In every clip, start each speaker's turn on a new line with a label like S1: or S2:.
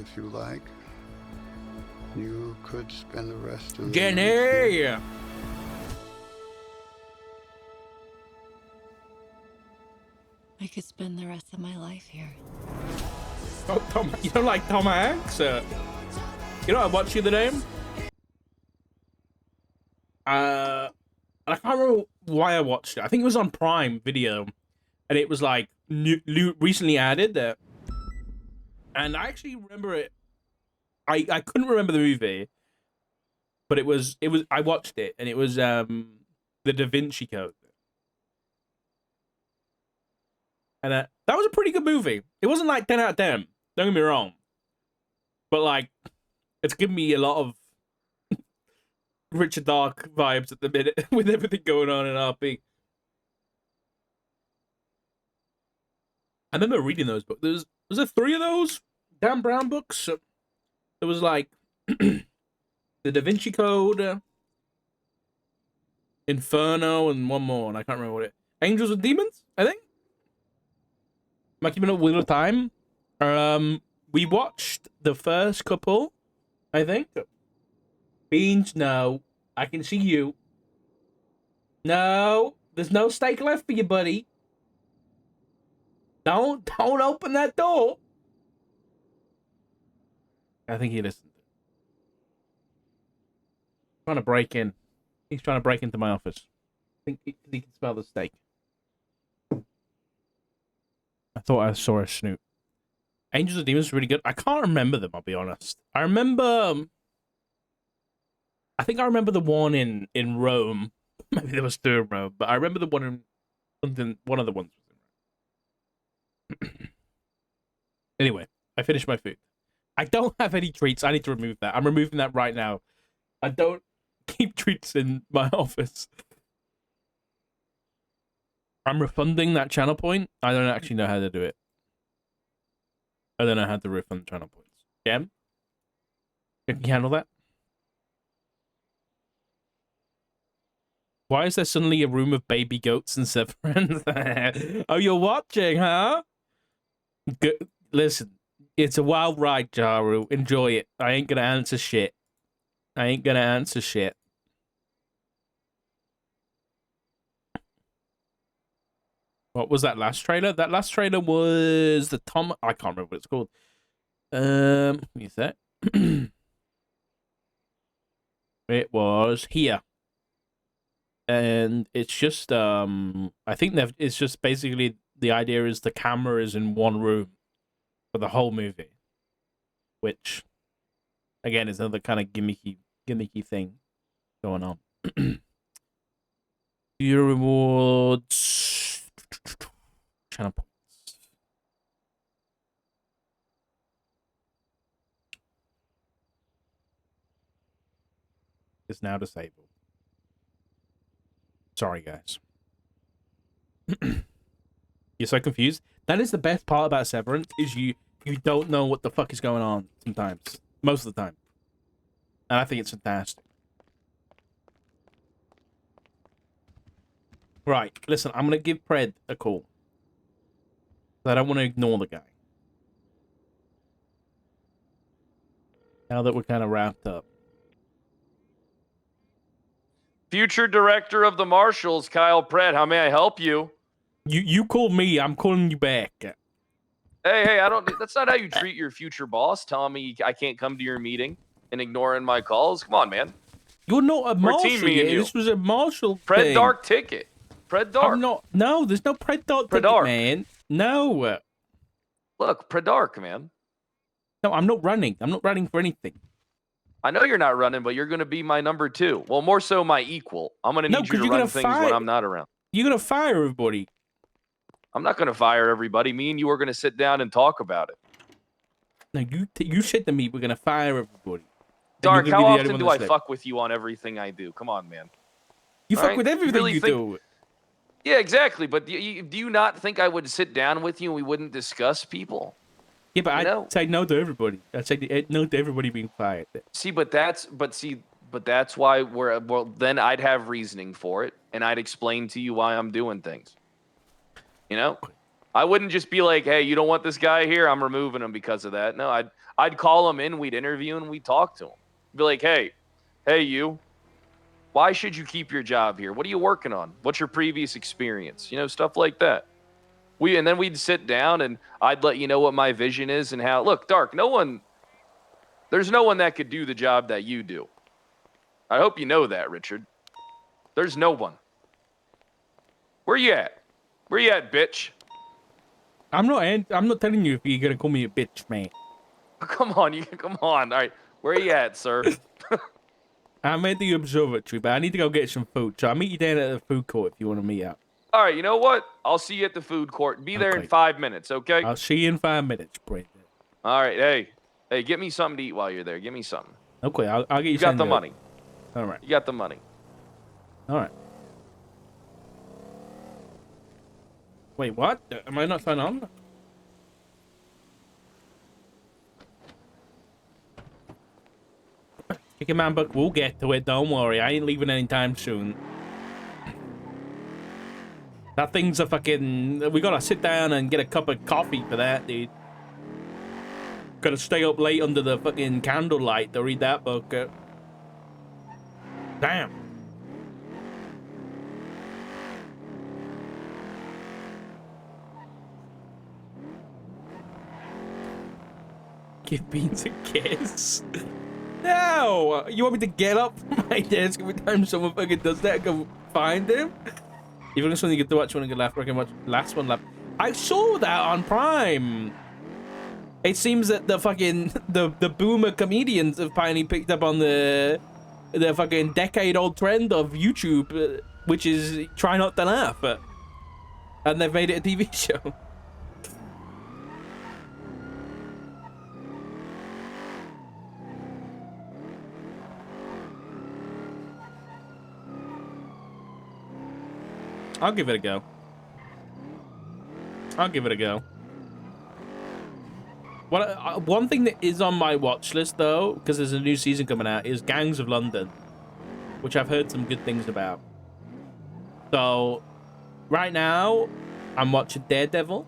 S1: if you like. You could spend the rest of the
S2: Jenny!
S1: night here.
S3: I could spend the rest of my life here.
S2: Oh, Tom, you don't like Tom Hanks? You know, I watched the other day. I can't remember why I watched it. I think it was on Prime Video, and it was like recently added there. And I actually remember it. I couldn't remember the movie, but it was I watched it, and it was the Da Vinci Code. And that was a pretty good movie. It wasn't like 10 out of 10. Don't get me wrong. But like, it's given me a lot of Richard Dark vibes at the minute with everything going on in RP. I remember reading those books. Was there 3 of those Dan Brown books? There was like the Da Vinci Code, Inferno, and one more, and I can't remember what it. Angels and Demons, I think. Am I keeping up Wheel of Time? We watched the first couple, I think. Beans, no. I can see you. No, there's no steak left for you, buddy. Don't open that door. I think he listened. Trying to break in. He's trying to break into my office. I think he can smell the steak. I thought I saw a snoot. Angels and Demons is really good. I can't remember them, I'll be honest. I remember... I think I remember the one in Rome. Maybe there was 2 in Rome, but I remember the one in... One of the ones was in Rome. Anyway, I finished my food. I don't have any treats. I need to remove that. I'm removing that right now. I don't keep treats in my office. I'm refunding that channel point. I don't actually know how to do it. I don't know how to refund channel points. Jam? Can you handle that? Why is there suddenly a room of baby goats and Severance? Oh, you're watching, huh? Good. Listen, it's a wild ride, Jaru. Enjoy it. I ain't gonna answer shit. I ain't gonna answer shit. What was that last trailer? That last trailer was the Tom... I can't remember what it's called. Give me a sec. It was here. And it's just, I think it's just basically, the idea is the camera is in one room for the whole movie. Which, again, is another kind of gimmicky thing going on. Your rewards... Channel points. Is now disabled. Sorry, guys. You're so confused. That is the best part about Severance, is you don't know what the fuck is going on sometimes. Most of the time. And I think it's fantastic. Right, listen, I'm going to give Pred a call. I don't want to ignore the guy. Now that we're kind of wrapped up.
S4: Future director of the Marshals, Kyle Pred. How may I help you?
S2: You called me. I'm calling you back.
S4: Hey, I don't. That's not how you treat your future boss. Telling me I can't come to your meeting and ignoring my calls. Come on, man.
S2: You're not a marshal.
S4: Team me and you.
S2: This was a marshal
S4: Pred
S2: thing.
S4: Dark ticket. Pred Dark.
S2: I'm not. No, there's no Pred Dark ticket,
S4: Dark.
S2: man. No.
S4: Look, Pred Dark, man.
S2: No, I'm not running. I'm not running for anything.
S4: I know you're not running, but you're going to be my number 2. Well, more so my equal. I'm going to need you to run things when I'm not around.
S2: You're going to fire everybody.
S4: I'm not going to fire everybody. Me and you are going to sit down and talk about it.
S2: No, you said to me we're going to fire everybody.
S4: Dark, how often do I fuck with you on everything I do? Come on, man.
S2: You fuck with everything you do.
S4: Yeah, exactly. But do you not think I would sit down with you and we wouldn't discuss people?
S2: Yeah, but I'd say no to everybody. I'd say no to everybody being fired.
S4: See, but that's why then I'd have reasoning for it, and I'd explain to you why I'm doing things. You know? I wouldn't just be like, hey, you don't want this guy here? I'm removing him because of that. No, I'd call him in, we'd interview, and we'd talk to him. Be like, hey, you, why should you keep your job here? What are you working on? What's your previous experience? You know, stuff like that. And then we'd sit down and I'd let you know what my vision is and how. Look, Dark, there's no one that could do the job that you do. I hope you know that, Richard. There's no one. Where you at? Where you at, bitch?
S2: I'm not telling you if you're gonna call me a bitch, mate.
S4: Come on. All right. Where you at, sir?
S2: I'm at the observatory, but I need to go get some food. So I'll meet you down at the food court if you want to meet up.
S4: All right, you know what? I'll see you at the food court. Be there in 5 minutes, okay?
S2: I'll see you in 5 minutes, Brandon.
S4: All right, hey, get me something to eat while you're there. Give me something.
S2: Okay, I'll get you.
S4: You got the money.
S2: All right.
S4: You got the money.
S2: All right. Wait, what? Am I not signed on? Take a man, but we'll get to it. Don't worry. I ain't leaving anytime soon. That thing's a fucking... We gotta sit down and get a cup of coffee for that, dude. Gotta stay up late under the fucking candlelight to read that book. Damn. Give Beans a kiss. No! You want me to get up from my desk every time someone fucking does that and go find him? If you something you get to watch one and get laugh, I can watch last one laugh. I saw that on Prime. It seems that the fucking the boomer comedians have finally picked up on the fucking decade-old trend of YouTube, which is try not to laugh, and they've made it a TV show. I'll give it a go. One thing that is on my watch list, though, because there's a new season coming out, is Gangs of London, which I've heard some good things about. So, right now, I'm watching Daredevil,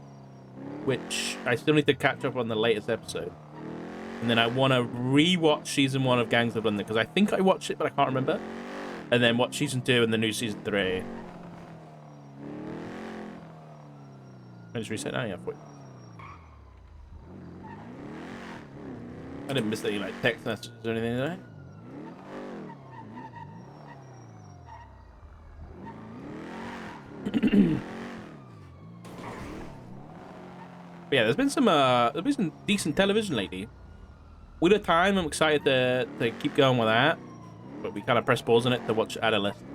S2: which I still need to catch up on the latest episode. And then I want to re-watch season 1 of Gangs of London, because I think I watched it, but I can't remember. And then watch season 2 and the new season 3. I just reset now, yeah, for you. I didn't miss any like text messages or anything, did I? But yeah, there's been some decent television lately. With the time, I'm excited to keep going with that, but we kind of press pause on it to watch Adolescence.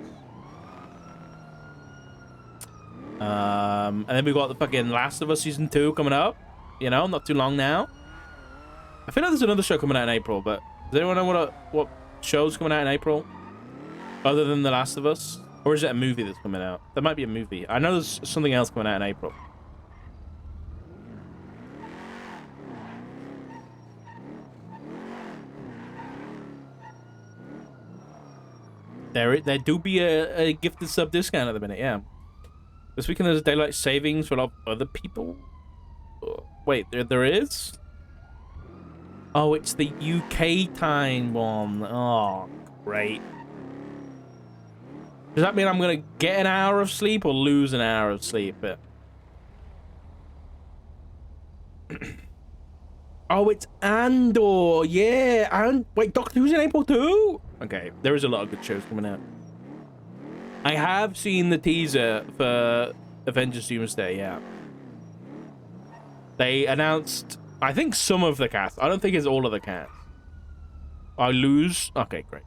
S2: And then we've got the fucking Last of Us season 2 coming up. You know, not too long now. I feel like there's another show coming out in April, but does anyone know what show's coming out in April? Other than The Last of Us? Or is it a movie that's coming out? There might be a movie. I know there's something else coming out in April. There do be a gifted sub discount at the minute, yeah. This weekend there's daylight savings for a lot of other people. Wait, there is? Oh, it's the UK time one. Oh, great. Does that mean I'm gonna get an hour of sleep or lose an hour of sleep? Oh, it's Andor. Yeah, and wait, Doctor Who's in April too? Okay, there is a lot of good shows coming out. I have seen the teaser for Avengers Doomsday, yeah. They announced, I think, some of the cast. I don't think it's all of the cast. I lose. Okay, great.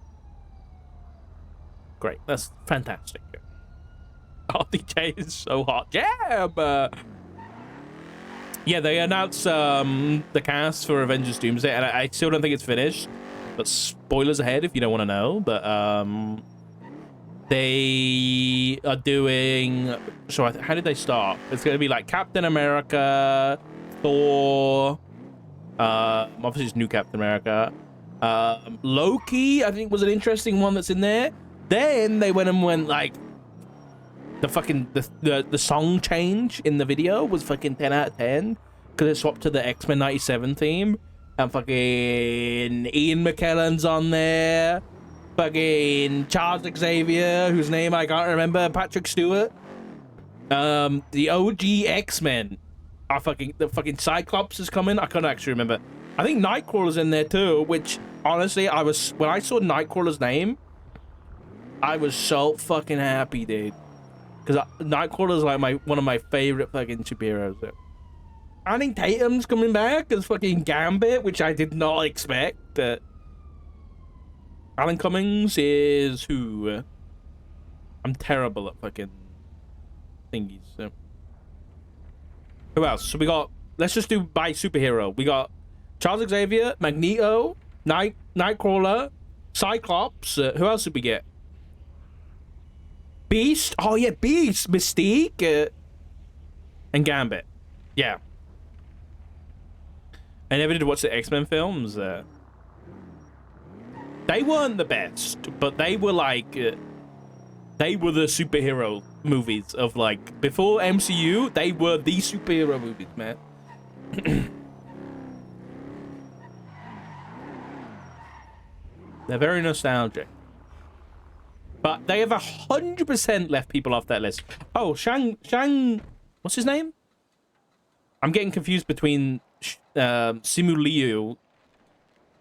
S2: Great, that's fantastic. RDJ is so hot. Yeah, but... Yeah, they announced the cast for Avengers Doomsday, and I still don't think it's finished. But spoilers ahead if you don't want to know. But, they are doing... So how did they start? It's going to be like Captain America, Thor, obviously it's new Captain America, Loki, I think was an interesting one that's in there. Then they went like the song change in the video was fucking 10 out of 10 because it swapped to the X-Men 97 theme, and fucking Ian McKellen's on there, fucking Charles Xavier, whose name I can't remember, Patrick Stewart, the OG X-Men are the fucking Cyclops is coming. I can't actually remember. I think Nightcrawler's in there too, which honestly when I saw Nightcrawler's name, I was so fucking happy, dude. Because Nightcrawler's like one of my favorite fucking superheroes. I think Tatum's coming back as fucking Gambit, which I did not expect. Alan Cummings is who? I'm terrible at fucking thingies. So. Who else? So we got. Let's just do by superhero. We got Charles Xavier, Magneto, Nightcrawler, Cyclops. Who else did we get? Beast. Oh yeah, Beast, Mystique, and Gambit. Yeah. I never did watch the X-Men films. They weren't the best, but they were like, they were the superhero movies of like before MCU. They were the superhero movies, man. They're very nostalgic. But they have 100% left people off that list. Oh, Shang, what's his name? I'm getting confused between Simu Liu.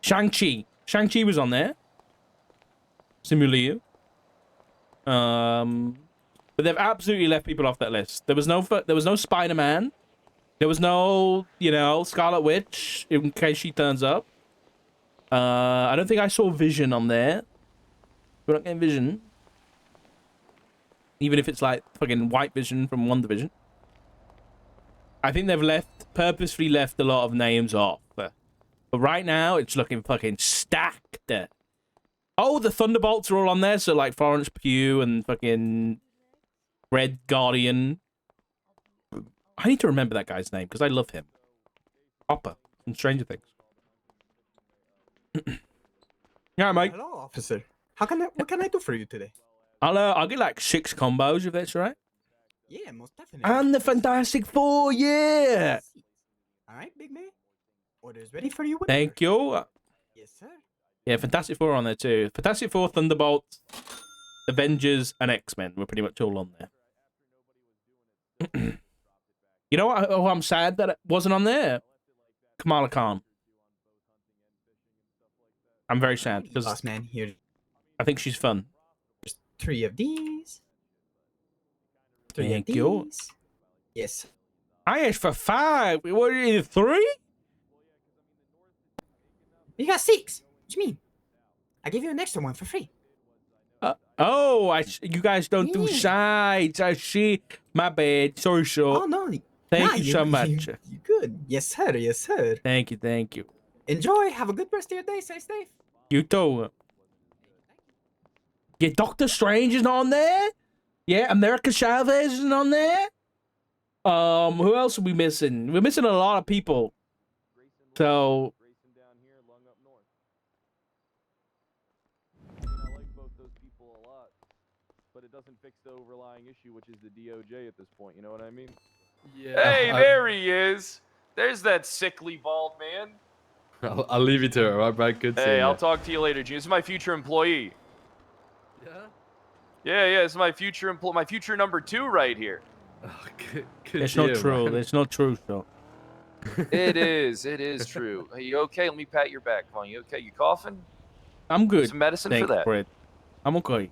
S2: Shang-Chi. Shang-Chi was on there. Simu Liu. But they've absolutely left people off that list. There was no Spider-Man. There was no, Scarlet Witch in case she turns up. I don't think I saw Vision on there. We're not getting Vision. Even if it's like fucking White Vision from WandaVision. I think they've purposefully left a lot of names off. But right now, it's looking fucking stacked. Oh, the Thunderbolts are all on there. So like Florence Pugh and fucking Red Guardian. I need to remember that guy's name because I love him. Hopper from Stranger Things. Yeah, mate.
S5: Hello, officer. What can I do for you today?
S2: I'll get like 6 combos if that's right.
S5: Yeah, most definitely.
S2: And the Fantastic Four, yeah.
S5: All right, big man. Orders ready for you.
S2: Thank you.
S5: Yes, sir.
S2: Yeah, Fantastic Four on there too. Fantastic Four, Thunderbolts, Avengers, and X-Men were pretty much all on there. You know what? Oh, I'm sad that it wasn't on there. Kamala Khan. I'm very sad because
S5: Boss man, here.
S2: I think she's fun.
S5: There's 3 of these. 3
S2: Thank
S5: of
S2: you.
S5: these. Yes.
S2: I asked for 5. What are you, 3?
S5: You got 6. What do you mean? I gave you an extra one for free.
S2: You guys don't do sides. I see. My bad. Sorry,
S5: Oh no.
S2: Thank you so much.
S5: You good? Yes, sir. Yes, sir.
S2: Thank you.
S5: Enjoy. Have a good rest of your day. Stay safe.
S2: You too. Yeah, Doctor Strange is on there. Yeah, America Chavez is on there. Who else are we missing? We're missing a lot of people. So
S4: Grayson down here, Lung up north. I like both those people a lot, but it doesn't fix the overlying issue, which is the DOJ at this point. You know what I mean?
S6: Yeah.
S4: Hey, there he is. There's that sickly bald man.
S6: I'll leave you to it, right, Brad? Good seeing
S4: Hey,
S6: you.
S4: I'll talk to you later, Junior. This is my future employee.
S6: Yeah?
S4: Yeah, this is my future my future number 2 right here.
S6: Oh, good
S2: it's
S6: to
S2: not
S6: you,
S2: true.
S6: man.
S2: It's not true, so.
S4: It is true. Are you okay? Let me pat your back. Come on, you okay? You coughing?
S2: I'm good.
S4: Some medicine
S2: Thanks,
S4: for that.
S2: Fred. I'm okay.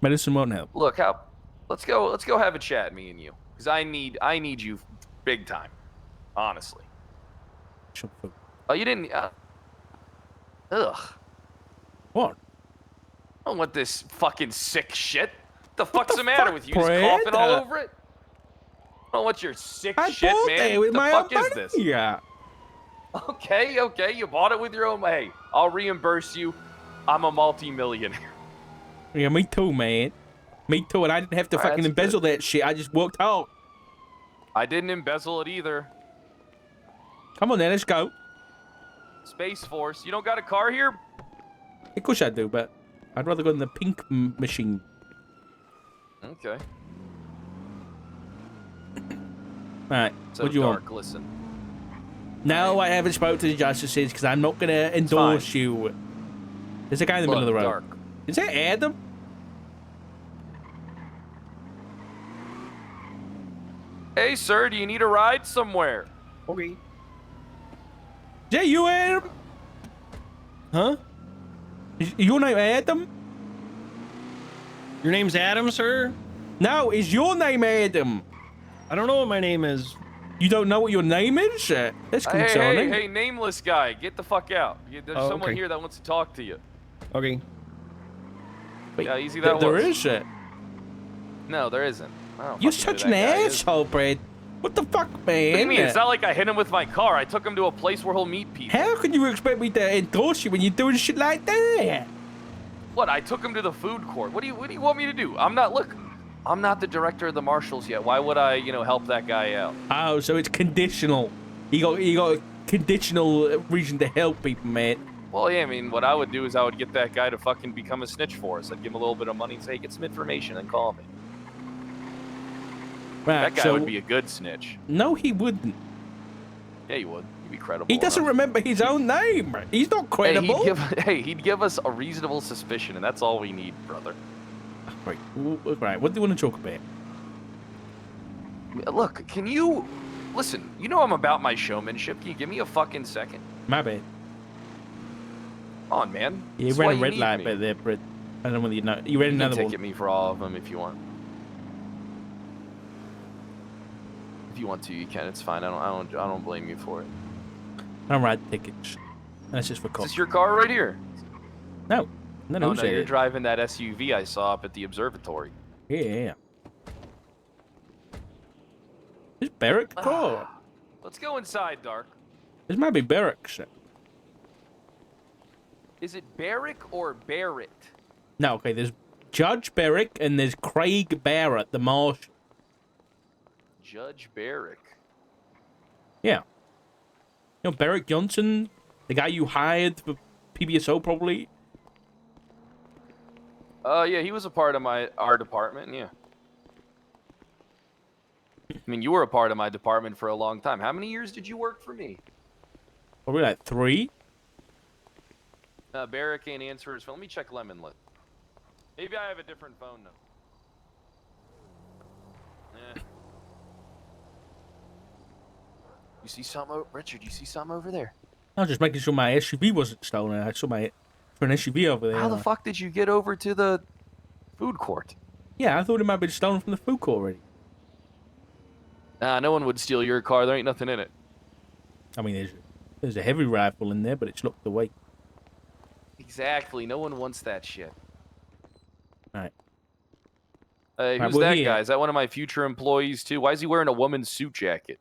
S2: Medicine won't help.
S4: Look, let's go have a chat, me and you, because I need you big time, honestly.
S2: Shut the fuck.
S4: Oh, you didn't. Ugh.
S2: What?
S4: I don't want this fucking sick shit. What the fuck's the matter
S2: fuck,
S4: with you? Just
S2: Fred?
S4: coughing all over it? I don't want your sick
S2: I
S4: shit,
S2: bought
S4: man.
S2: it with
S4: What the
S2: my
S4: fuck
S2: own
S4: is
S2: money.
S4: this?
S2: Yeah.
S4: Okay, you bought it with your own. Hey, I'll reimburse you. I'm a multi-millionaire.
S2: Yeah, me too, man. Me too, and I didn't have to
S4: Alright,
S2: fucking
S4: that's
S2: embezzle that shit. I just worked out.
S4: I didn't embezzle it either.
S2: Come on then, let's go.
S4: Space Force. You don't got a car here?
S2: Of course I do, but I'd rather go in the pink machine.
S4: Okay.
S2: Right.
S4: So
S2: What do you
S4: Dark,
S2: want?
S4: listen.
S2: No, I haven't spoken to the justices because I'm not going to endorse
S4: fine.
S2: you. There's a guy in the
S4: Look,
S2: middle of the road.
S4: Dark.
S2: Is that Adam?
S4: Hey, sir, do you need a ride somewhere?
S5: Okay.
S2: Is that you, Adam?
S7: Huh?
S2: Is your name Adam?
S7: Your name's Adam, sir?
S2: No, is your name Adam?
S7: I don't know what my name is.
S2: You don't know what your name is? That's
S4: Hey,
S2: concerning.
S4: hey, nameless guy, get the fuck out. There's
S7: Oh,
S4: someone
S7: okay.
S4: here that wants to talk to you.
S7: Okay.
S2: Wait,
S4: Yeah, easy that
S2: there
S4: was.
S2: is it.
S4: No, there isn't. I don't
S2: You're
S4: fucking know
S2: such
S4: who
S2: an
S4: that guy is.
S2: asshole, Brad. What the fuck, man?
S4: What do you mean? It's not like I hit him with my car. I took him to a place where he'll meet people.
S2: How can you expect me to endorse you when you're doing shit like that?
S4: What? I took him to the food court. What do you want me to do? I'm not the director of the marshals yet. Why would I, help that guy out?
S2: Oh, so it's conditional. You got a conditional reason to help people, man.
S4: Well, yeah, I mean, what I would do is I would get that guy to fucking become a snitch for us. I'd give him a little bit of money and say, hey, get some information and call me.
S2: Right,
S4: That guy
S2: so
S4: would be a good snitch.
S2: no, he wouldn't.
S4: Yeah, he would. He'd be credible.
S2: He doesn't
S4: enough.
S2: remember his own name. He's not
S4: Hey,
S2: credible.
S4: he'd give us a reasonable suspicion, and that's all we need, brother.
S2: Right, what do you want to talk about?
S4: Look, can you... Listen, you know I'm about my showmanship. Can you give me a fucking second?
S2: My bad.
S4: Come on, man.
S2: Yeah, you
S4: That's
S2: ran
S4: why
S2: a
S4: you
S2: red
S4: need
S2: light
S4: me.
S2: bit there, Brett. I don't know whether you know. You ran
S4: You can
S2: another
S4: ticket
S2: one.
S4: me for all of them if you want. If you want to, you can. It's fine. I don't blame you for it.
S2: I don't ride tickets. That's just for
S4: Is
S2: cops.
S4: this your car right here?
S2: No. No,
S4: Oh,
S2: who
S4: no,
S2: said
S4: you're
S2: it?
S4: driving that SUV I saw up at the observatory.
S2: Yeah. Is Barrick car?
S4: Let's go inside, Dark.
S2: This might be Barrick's.
S4: Is it Barrick or Barrett?
S2: No, okay, there's Judge Barrick and there's Craig Barrett, the marshal.
S4: Judge Barrick.
S2: Yeah. You know, Barrick Johnson, the guy you hired for PBSO, probably.
S4: Yeah, he was a part of our department, yeah. I mean, you were a part of my department for a long time. How many years did you work for me?
S2: Probably like 3.
S4: Barrick ain't answer his phone. Let me check Lemon List. Maybe I have a different phone number. You see something, Richard? You see something over there?
S2: I was just making sure my SUV wasn't stolen. I saw my for an SUV over there.
S4: How the fuck did you get over to the food court?
S2: Yeah, I thought it might have been stolen from the food court already.
S4: Nah, no one would steal your car. There ain't nothing in it.
S2: I mean, there's a heavy rifle in there, but it's locked away.
S4: Exactly. No one wants that shit.
S2: Alright.
S4: Hey,
S2: Right,
S4: who's
S2: well,
S4: that
S2: here.
S4: guy? Is that one of my future employees too? Why is he wearing a woman's suit jacket?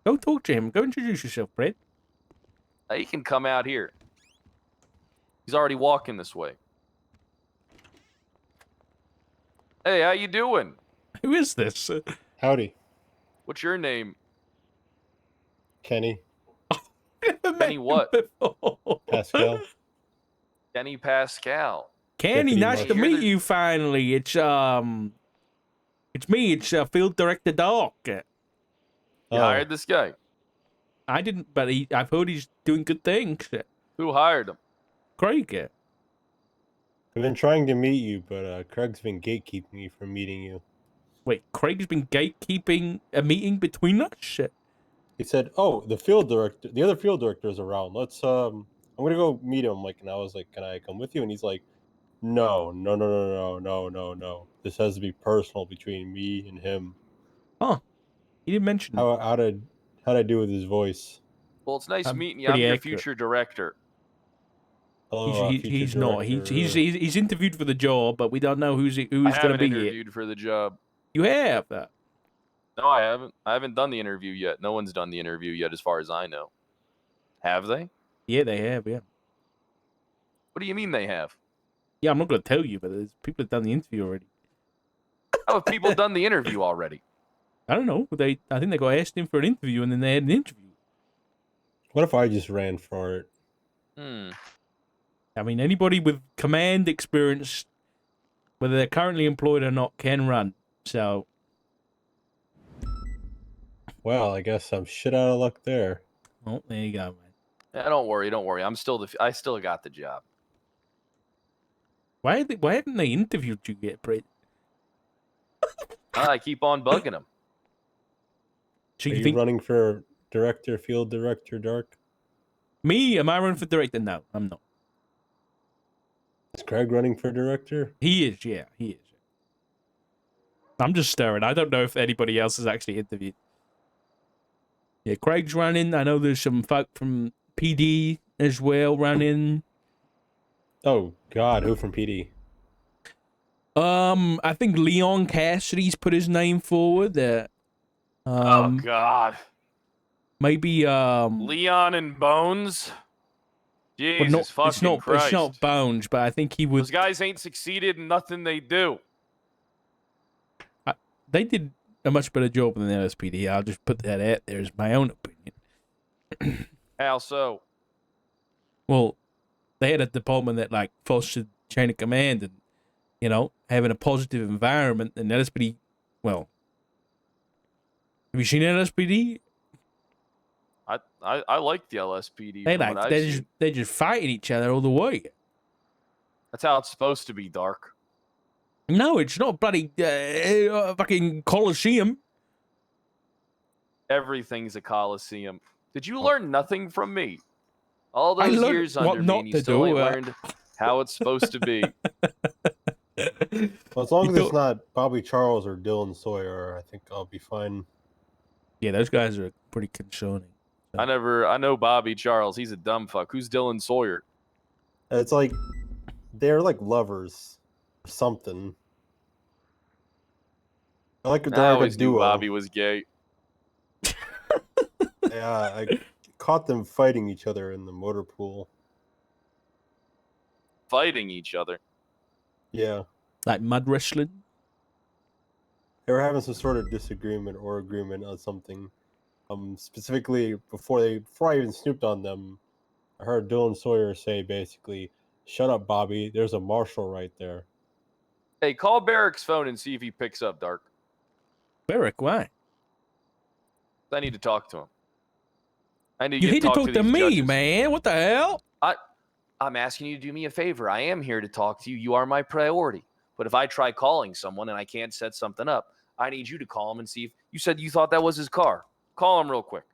S2: Go talk to him. Go introduce yourself, Brett.
S4: He can come out here. He's already walking this way. Hey, how you doing?
S2: Who is this?
S8: Howdy,
S4: What's your name?
S8: Kenny,
S4: Kenny what?
S8: Pascal.
S4: Kenny Pascal.
S2: Kenny,
S8: Deputy
S2: nice to
S8: Marshal.
S2: meet you finally. It's me. It's Field Director Doc.
S4: You
S8: Oh,
S4: hired this guy.
S2: I didn't, but I've heard he's doing good things.
S4: Who hired him?
S2: Craig.
S8: I've been trying to meet you, but Craig's been gatekeeping me from meeting you.
S2: Wait, Craig's been gatekeeping a meeting between us?
S8: He said, "Oh, the other field director's around. I'm gonna go meet him." And I was like, "Can I come with you?" And he's like, "No. This has to be personal between me and him."
S2: Huh. He didn't mention it.
S8: How'd I do with his voice?
S4: Well, it's nice
S2: I'm
S4: meeting you. I'm
S2: pretty
S4: your
S2: accurate.
S4: future director.
S8: Hello, future
S2: He's not.
S8: director.
S2: He's interviewed for the job, but we don't know who's
S4: I
S2: going to
S4: haven't
S2: be here.
S4: interviewed for the job.
S2: You have that.
S4: No, I haven't. I haven't done the interview yet. No one's done the interview yet, as far as I know. Have they?
S2: Yeah, they have. Yeah.
S4: What do you mean they have?
S2: Yeah, I'm not going to tell you, but there's people have done the interview already.
S4: How have people done the interview already?
S2: I don't know. I think they got asked in for an interview, and then they had an interview.
S8: What if I just ran for it?
S2: I mean, anybody with command experience, whether they're currently employed or not, can run. So,
S8: Well, I guess I'm shit out of luck there.
S2: Oh, there you go, man.
S4: Yeah, don't worry, don't worry. I still got the job.
S2: Why haven't they interviewed you yet, Brett?
S4: I keep on bugging them.
S2: So
S8: Are
S2: you
S8: you
S2: think
S8: running for director, field director, Dark?
S2: me? Am I running for director? No, I'm not.
S8: Is Craig running for director?
S2: He is, yeah, he is. I'm just stirring. I don't know if anybody else has actually interviewed. Yeah, Craig's running. I know there's some folk from PD as well running.
S8: Oh God, who from PD?
S2: I think Leon Cassidy's put his name forward.
S4: Oh God,
S2: Maybe
S4: Leon and Bones.
S2: well,
S4: Jesus fucking Christ!
S2: it's not Bones, but I think he
S4: Those
S2: was.
S4: guys ain't succeeded in nothing they do.
S2: They did a much better job than the LSPD. I'll just put that out there as my own opinion.
S4: How so?
S2: Well, they had a department that like fostered chain of command and, you know, having a positive environment. And LSPD, well, have you seen LSPD?
S4: I like the LSPD. From what I've seen.
S2: They're just fighting each other all the way.
S4: That's how it's supposed to be, Dark.
S2: No, it's not bloody fucking Coliseum.
S4: Everything's a coliseum. Did
S2: Oh.
S4: you learn nothing from me? All those
S2: learned
S4: years
S2: what
S4: under me,
S2: not
S4: and you
S2: to
S4: still
S2: do,
S4: ain't learned how it's supposed to be.
S8: Well, as long
S2: You
S8: as it's
S2: thought-
S8: not Bobby Charles or Dylan Sawyer, I think I'll be fine.
S2: Yeah, those guys are pretty concerning.
S4: I know Bobby Charles. He's a dumb fuck. Who's Dylan Sawyer?
S8: It's like they're like lovers, or something. I like if
S4: I
S8: they're like a
S4: always knew
S8: duo.
S4: Bobby was gay.
S8: Yeah, I caught them fighting each other in the motor pool.
S4: Fighting each other.
S8: Yeah,
S2: Like mud wrestling.
S8: they were having some sort of disagreement or agreement on something. Specifically before I even snooped on them, I heard Dylan Sawyer say basically, "Shut up, Bobby. There's a marshal right there."
S4: Hey, call Barrick's phone and see if he picks up, Dark.
S2: Barrick, why?
S4: I need to talk to him. I need
S2: You
S4: to
S2: need to talk to
S4: these
S2: me,
S4: judges.
S2: man. What the hell?
S4: I'm asking you to do me a favor. I am here to talk to you. You are my priority. But if I try calling someone and I can't set something up, I need you to call him and see if you said you thought that was his car. Call him real quick.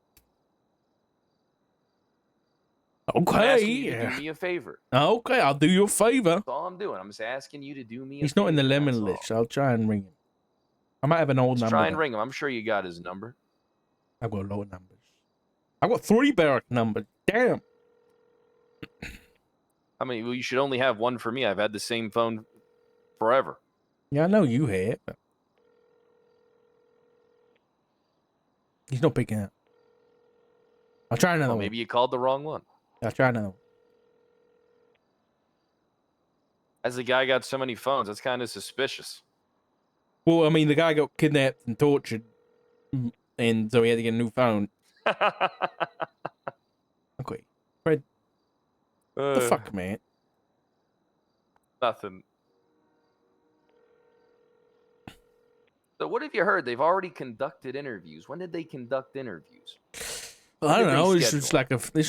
S4: I'm asking you to do
S2: Okay.
S4: me a favor.
S2: Okay, I'll do you a favor.
S4: That's all I'm doing. I'm just asking you to do me a favor.
S2: He's not in the lemon
S4: that's all.
S2: list. I'll try and ring him. I might have an old
S4: Let's
S2: number.
S4: try and
S2: though.
S4: ring him. I'm sure you got his number.
S2: I've got low numbers. I've got 3 Barrick numbers. Damn.
S4: I mean, well, you should only have one for me. I've had the same phone forever.
S2: Yeah, I know you have. But he's not picking up. I'll try another
S4: Well,
S2: one.
S4: maybe you called the wrong one.
S2: I'll try another one.
S4: As the guy got so many phones, that's kind of suspicious.
S2: Well, I mean, the guy got kidnapped and tortured, and so he had to get a new phone. Okay. Fred, the fuck, man?
S4: Nothing. So what have you heard? They've already conducted interviews. When did they conduct interviews?
S2: I don't
S4: did they
S2: know. This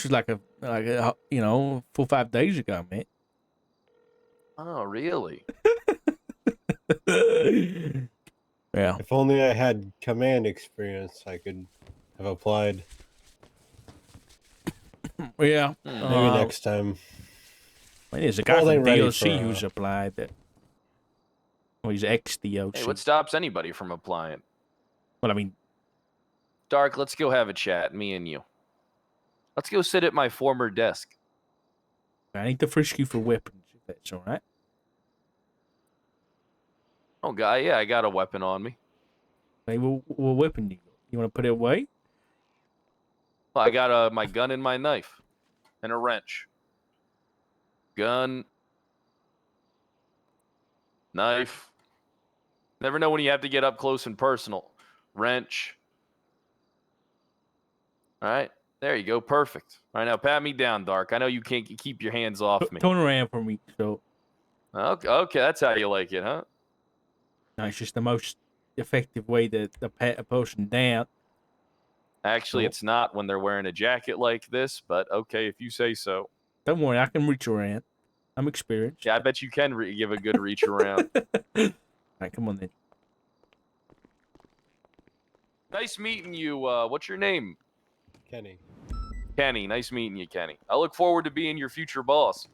S2: was like a you know 4 or 5 days ago, man.
S4: Oh, really?
S2: Yeah.
S8: If only I had command experience, I could have applied.
S2: Yeah.
S8: Maybe next time.
S2: There's a guy
S8: Well, they
S2: from
S8: ready
S2: DOC
S8: for,
S2: who's applied that. Well, he's ex-DOC.
S4: Hey, what stops anybody from applying?
S2: Well, I mean,
S4: Dark, let's go have a chat, me and you. Let's go sit at my former desk.
S2: I need to frisk you for weapons, if that's all right.
S4: Oh, guy, yeah, I got a weapon on me.
S2: Hey, what weapon do you got? You want to put it away?
S4: Well, I got my gun and my knife and a wrench. Gun, knife. Never know when you have to get up close and personal. Wrench. All right, there you go. Perfect. All right, now pat me down, Dark. I know you can't keep your hands off me.
S2: Turn around for me. So,
S4: Okay, that's how you like it, huh?
S2: no, it's just the most effective way to pat a person down.
S4: Actually,
S2: Nope.
S4: it's not when they're wearing a jacket like this, but okay, if you say so.
S2: Don't worry, I can reach around. I'm experienced.
S4: Yeah, I bet you can give a good reach around.
S2: All right, come on then.
S4: Nice meeting you. What's your name?
S8: Kenny.
S4: Kenny. Nice meeting you, Kenny. I look forward to being your future boss.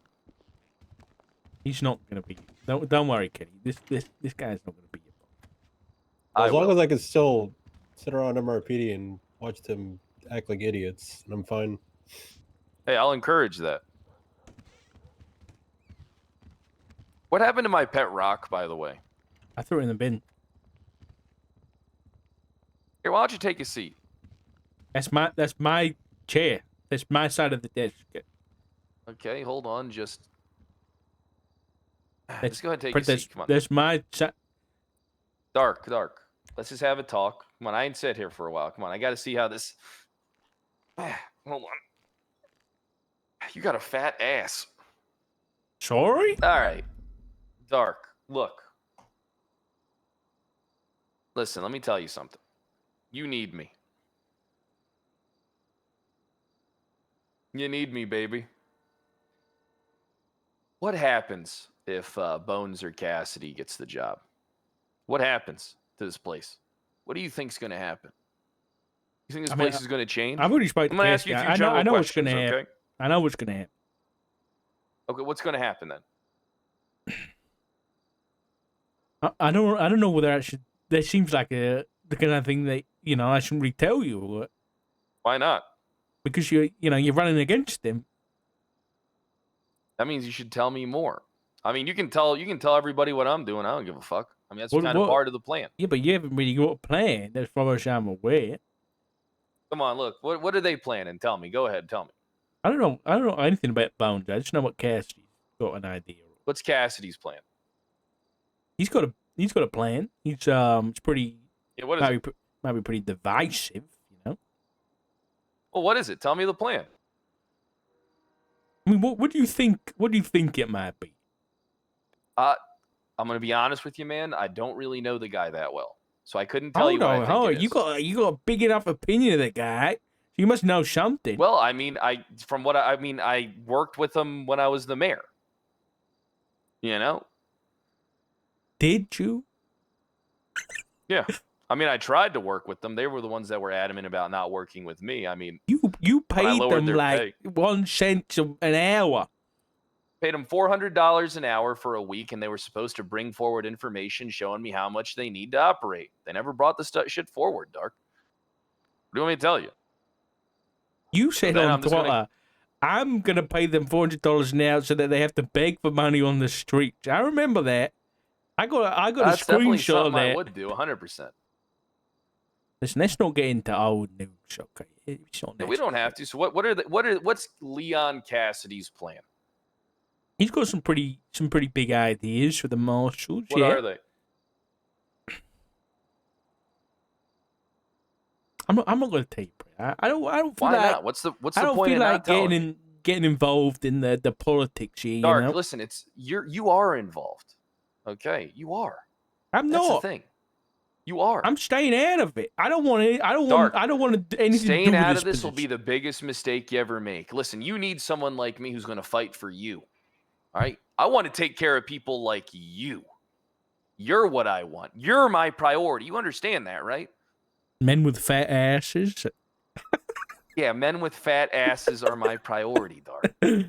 S2: He's not gonna be. Don't worry, Kenny. This guy's not gonna be your boss.
S8: Well, as long
S4: will.
S8: as I can still sit around MRPD and watch them act like idiots, and I'm fine.
S4: Hey, I'll encourage that. What happened to my pet rock, by the way?
S2: I threw it in the bin.
S4: Here, why don't you take a seat?
S2: That's my chair. That's my side of the desk.
S4: Okay, hold on. Just
S2: That's,
S4: let's go ahead and take a
S2: that's,
S4: seat. Come on.
S2: that's my side.
S4: Dark. Let's just have a talk. Come on, I ain't sit here for a while. Come on, I got to see how this. Hold on. You got a fat ass.
S2: Sorry?
S4: All right. Dark. Look. Listen, let me tell you something. You need me. You need me, baby. What happens if Bones or Cassidy gets the job? What happens to this place? What do you think's going to happen? You think this place is going to change?
S2: I've already spoken
S4: I'm
S2: to
S4: going to ask
S2: Cassidy.
S4: you a few
S2: I know what's
S4: questions,
S2: gonna happen.
S4: okay?
S2: I know what's gonna happen.
S4: Okay, what's going to happen then?
S2: I don't know whether I should. That seems like the kind of thing that I shouldn't really tell you
S4: Why not?
S2: because you're running against them.
S4: That means you should tell me more. I mean, you can tell everybody what I'm doing. I don't give a fuck. I mean, that's kind of part of the plan.
S2: Yeah, but you haven't really got a plan, as far as I'm aware.
S4: Come on, look. What are they planning? Tell me. Go ahead. Tell me.
S2: I don't know anything about Bones. I just know what Cassidy's got an idea of.
S4: What's Cassidy's plan?
S2: He's got a plan. It's pretty.
S4: Yeah, what is it?
S2: Might be pretty divisive,
S4: Well, what is it? Tell me the plan.
S2: I mean, what do you think? What do you think it might be?
S4: I'm gonna be honest with you, man. I don't really know the guy that well, so I couldn't tell you what I think it is.
S2: You got a big enough opinion of the guy. You must know something.
S4: Well, I mean, I worked with him when I was the mayor. You know?
S2: Did you?
S4: Yeah. I mean, I tried to work with them. They were the ones that were adamant about not working with me. I mean,
S2: You paid
S4: lowered
S2: them
S4: their
S2: like 1 cent an hour.
S4: paid them $400 an hour for a week, and they were supposed to bring forward information showing me how much they need to operate. They never brought the shit forward, Dark. What do you want me to tell you?
S2: You said
S4: then
S2: on
S4: I'm just
S2: Twitter, I'm gonna pay them $400 an hour so that they have to beg for money on the streets. I remember that. I got
S4: That's
S2: a
S4: definitely
S2: screenshot of
S4: something I
S2: that.
S4: would do, 100%.
S2: Listen, let's not get into old news, okay? It's not
S4: Yeah, we don't have to. So what's Leon Cassidy's plan?
S2: He's got some pretty big ideas for the marshals.
S4: What
S2: yeah.
S4: are they?
S2: I'm not going to tell you. I don't feel
S4: Why
S2: like
S4: not? What's the
S2: I don't
S4: point
S2: feel
S4: in
S2: like
S4: not telling me?
S2: getting involved in the politics here.
S4: Dark,
S2: You know?
S4: listen, you are involved. Okay, you are.
S2: I'm
S4: That's
S2: not.
S4: the thing. You are.
S2: I'm staying out of it. I don't want it. I don't
S4: Dark,
S2: want to do anything to
S4: Staying
S2: do
S4: out
S2: with
S4: of this
S2: position.
S4: will be the biggest mistake you ever make. Listen, you need someone like me who's going to fight for you. All right? I want to take care of people like you. You're what I want. You're my priority. You understand that, right?
S2: Men with fat asses.
S4: Yeah, men with fat asses are my priority, Dark.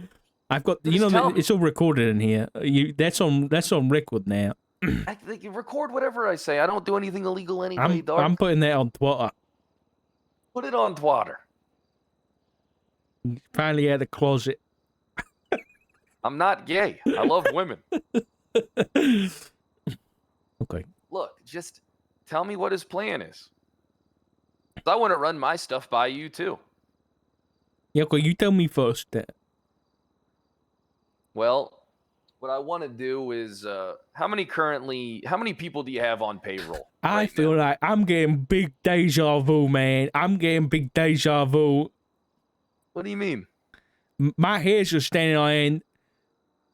S2: I've got
S4: Just tell me.
S2: it's all recorded in here. That's on record now.
S4: You record whatever I say. I don't do anything illegal anyway, Dark.
S2: I'm putting that on Twitter.
S4: Put it on Twitter.
S2: Finally out of the closet.
S4: I'm not gay. I love women.
S2: Okay.
S4: Look, just tell me what his plan is. I want to run my stuff by you too.
S2: Yeah, okay, you tell me first.
S4: Well, what I want to do is, how many people do you have on payroll?
S2: I
S4: right
S2: feel
S4: now?
S2: like I'm getting big deja vu, man. I'm getting big deja vu.
S4: What do you mean?
S2: My hair's just standing on end.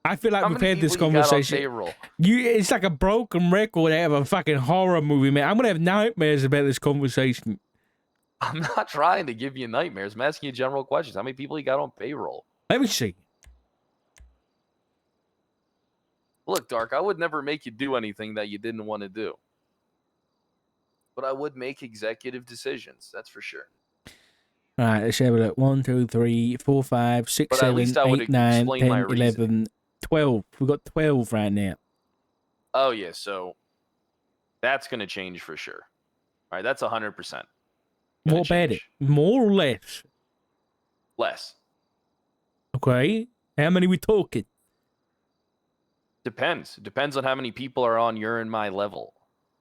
S2: I feel like
S4: How
S2: we've
S4: many
S2: had this
S4: people you got on
S2: conversation.
S4: payroll?
S2: It's like a broken record out of a fucking horror movie, man. I'm gonna have nightmares about this conversation.
S4: I'm not trying to give you nightmares. I'm asking you general questions. How many people you got on payroll?
S2: Let me see.
S4: Look, Dark, I would never make you do anything that you didn't want to do. But I would make executive decisions. That's for sure.
S2: All right, let's have a look. 1, 2, 3, 4, 5, 6,
S4: But at
S2: 7,
S4: least I would
S2: 8, 9,
S4: explain my
S2: 10, 11, 12. We've got 12 right now.
S4: Oh, yeah. So that's going to change for sure. All right. That's 100%.
S2: What about it? More or less?
S4: Less.
S2: Okay. How many we talking?
S4: Depends. It depends on how many people are on your and my level,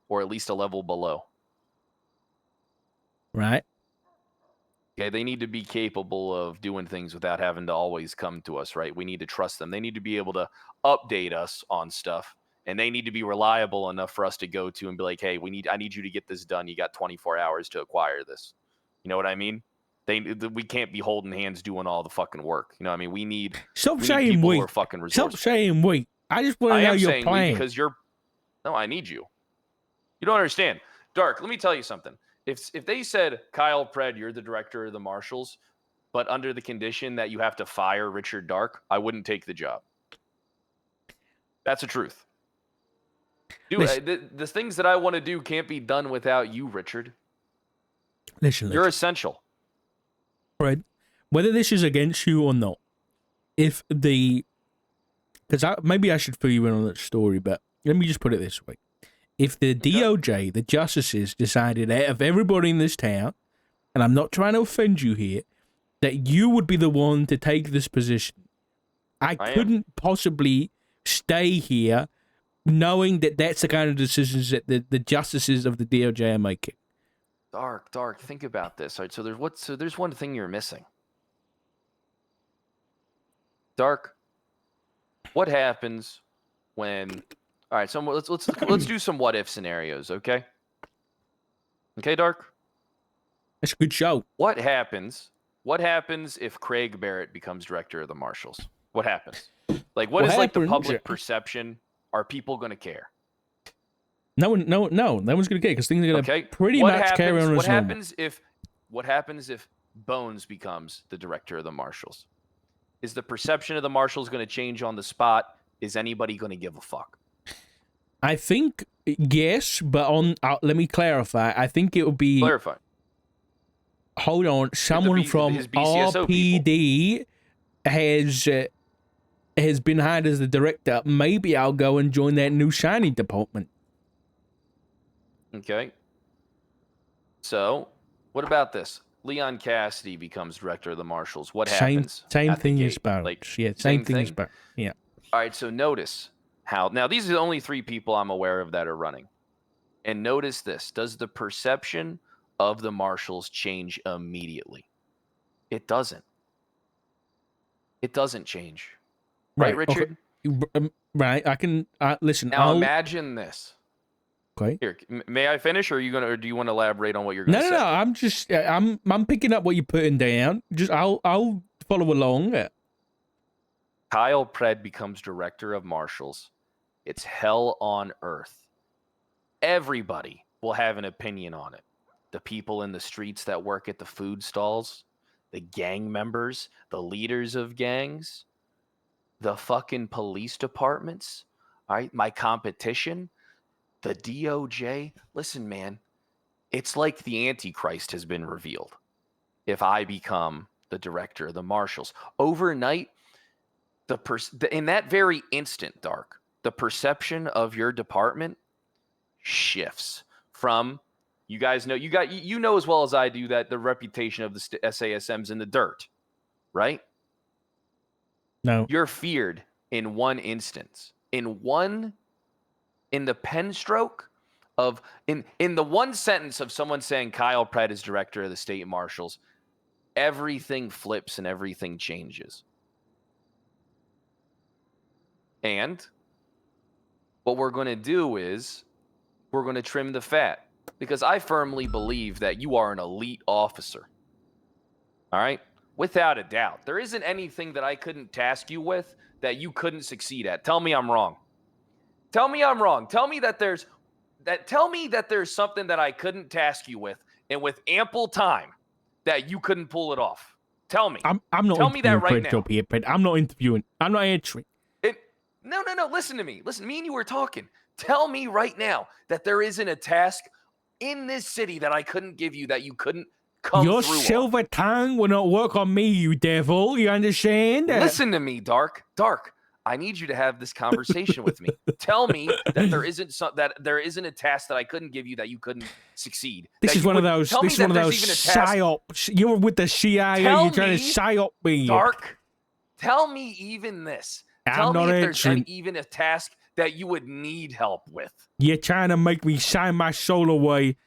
S4: or at least a level below.
S2: Right.
S4: Okay, they need to be capable of doing things without having to always come to us, right? We need to trust them. They need to be able to update us on stuff, and they need to be reliable enough for us to go to and be like, "Hey, I need you to get this done. You got 24 hours to acquire this." You know what I mean? We can't be holding hands doing all the fucking work. You know what I mean? We need
S2: Stop
S4: we need
S2: saying
S4: people
S2: we.
S4: who are fucking
S2: Stop
S4: resourceful.
S2: saying we. I just want
S4: I
S2: to know
S4: am
S2: your
S4: saying
S2: plan.
S4: we because no, I need you. You don't understand. Dark, let me tell you something. If they said, Kyle Pred, you're the director of the Marshals, but under the condition that you have to fire Richard Dark, I wouldn't take the job. That's the truth. Dude, the things that I want to do can't be done without you, Richard.
S2: Listen.
S4: You're essential.
S2: Fred, whether this is against you or not, if the... Because maybe I should fill you in on that story, but let me just put it this way. If the DOJ, the justices, decided out of everybody in this town, and I'm not trying to offend you here, that you would be the one to take this position, I couldn't possibly stay here knowing that that's the kind of decisions that the justices of the DOJ are making.
S4: Dark, think about this. All right, so there's one thing you're missing. Dark, what happens when... All right, so let's do some what if scenarios, okay? Okay, Dark?
S2: That's a good show.
S4: What happens if Craig Barrett becomes director of the Marshals? What happens? Like what is like the public perception? Are people going to care?
S2: No one's going to care because things are going to pretty
S4: what
S2: much
S4: happens,
S2: carry on as
S4: what
S2: normal.
S4: happens if Bones becomes the director of the Marshals? Is the perception of the Marshals going to change on the spot? Is anybody going to give a fuck?
S2: I think yes, but let me clarify. I think it would be
S4: clarify.
S2: Hold on, someone from RPD has been hired as the director. Maybe I'll go and join that new shiny department.
S4: Okay. So, what about this? Leon Cassidy becomes director of the Marshals. What happens?
S2: Same thing as Bones.
S4: Like,
S2: same thing as Bones. Yeah.
S4: All right, so notice how... Now, these are the only 3 people I'm aware of that are running. And notice this. Does the perception of the Marshals change immediately? It doesn't. It doesn't change. Right, Richard?
S2: Okay. Right. I can... listen,
S4: Now, imagine this.
S2: Okay.
S4: Here, may I finish, or do you want to elaborate on what you're going to say?
S2: No. I'm just... I'm picking up what you're putting down. I'll follow along.
S4: Kyle Pred becomes director of Marshals. It's hell on earth. Everybody will have an opinion on it. The people in the streets that work at the food stalls, the gang members, the leaders of gangs, the fucking police departments, all right, my competition, the DOJ. Listen, man, it's like the Antichrist has been revealed if I become the director of the Marshals. Overnight, in that very instant, Dark, the perception of your department shifts from, you guys know, you know as well as I do that the reputation of the SASM's in the dirt, right?
S2: No.
S4: You're feared in one instance. In the pen stroke of, in the one sentence of someone saying Kyle Pred is director of the state marshals, everything flips and everything changes. And what we're going to do is we're going to trim the fat, because I firmly believe that you are an elite officer. All right? Without a doubt. There isn't anything that I couldn't task you with that you couldn't succeed at. Tell me I'm wrong. Tell me I'm wrong. Tell me that there's something that I couldn't task you with, and with ample time, that you couldn't pull it off? Tell me.
S2: I'm not
S4: Tell me that
S2: interviewing for
S4: right
S2: a
S4: now.
S2: job here, Pred. I'm not interviewing. I'm not answering.
S4: No. Listen to me. Listen, me and you were talking. Tell me right now that there isn't a task in this city that I couldn't give you that you couldn't come
S2: Your
S4: through on.
S2: silver tongue will not work on me, you devil. You understand?
S4: Listen to me, Dark. I need you to have this conversation with me. Tell me that there isn't a task that I couldn't give you that you couldn't succeed.
S2: This is one of those.
S4: Tell
S2: This
S4: me
S2: is one of
S4: that
S2: those
S4: there's even a task.
S2: psyops. You're with the CIA.
S4: Tell
S2: You're trying to
S4: me,
S2: psyop me.
S4: Dark. Tell me even this. Tell
S2: I'm
S4: me
S2: not
S4: if there's
S2: answering.
S4: even a task that you would need help with.
S2: You're trying to make me sign my soul away.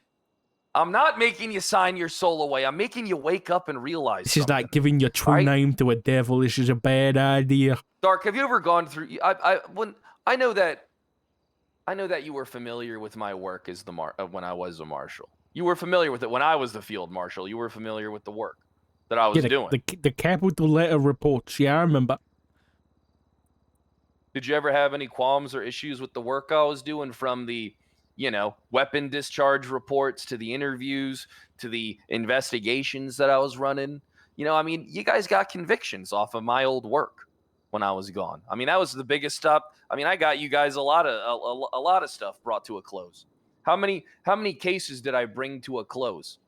S4: I'm not making you sign your soul away. I'm making you wake up and realize
S2: This is
S4: something.
S2: like giving your true
S4: Right?
S2: name to a devil. This is a bad idea.
S4: Dark, have you ever gone through? I know that you were familiar with my work as when I was a marshal. You were familiar with it when I was the field marshal. You were familiar with the work that I was doing.
S2: The capital letter reports. Yeah, I remember.
S4: Did you ever have any qualms or issues with the work I was doing, from the, weapon discharge reports to the interviews to the investigations that I was running? You guys got convictions off of my old work when I was gone. That was the biggest stuff. I got you guys a lot of stuff brought to a close. How many cases did I bring to a close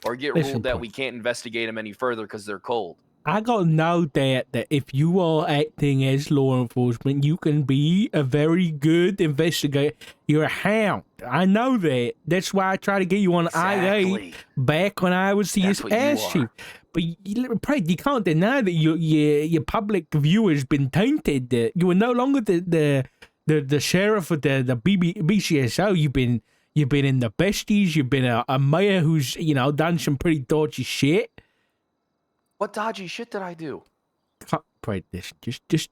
S4: or get ruled that we can't investigate them any further because they're cold?
S2: I got no doubt that if you are acting as law enforcement, you can be a very good investigator. You're a hound. I know that. That's why I try to get you on IA back when I was the ass chief. But you can't deny that your public view has been tainted. You are no longer the sheriff of the BCSO. You've been in the besties. You've been a mayor who's done some pretty dodgy shit.
S4: What dodgy shit did I do?
S2: Pray this. Just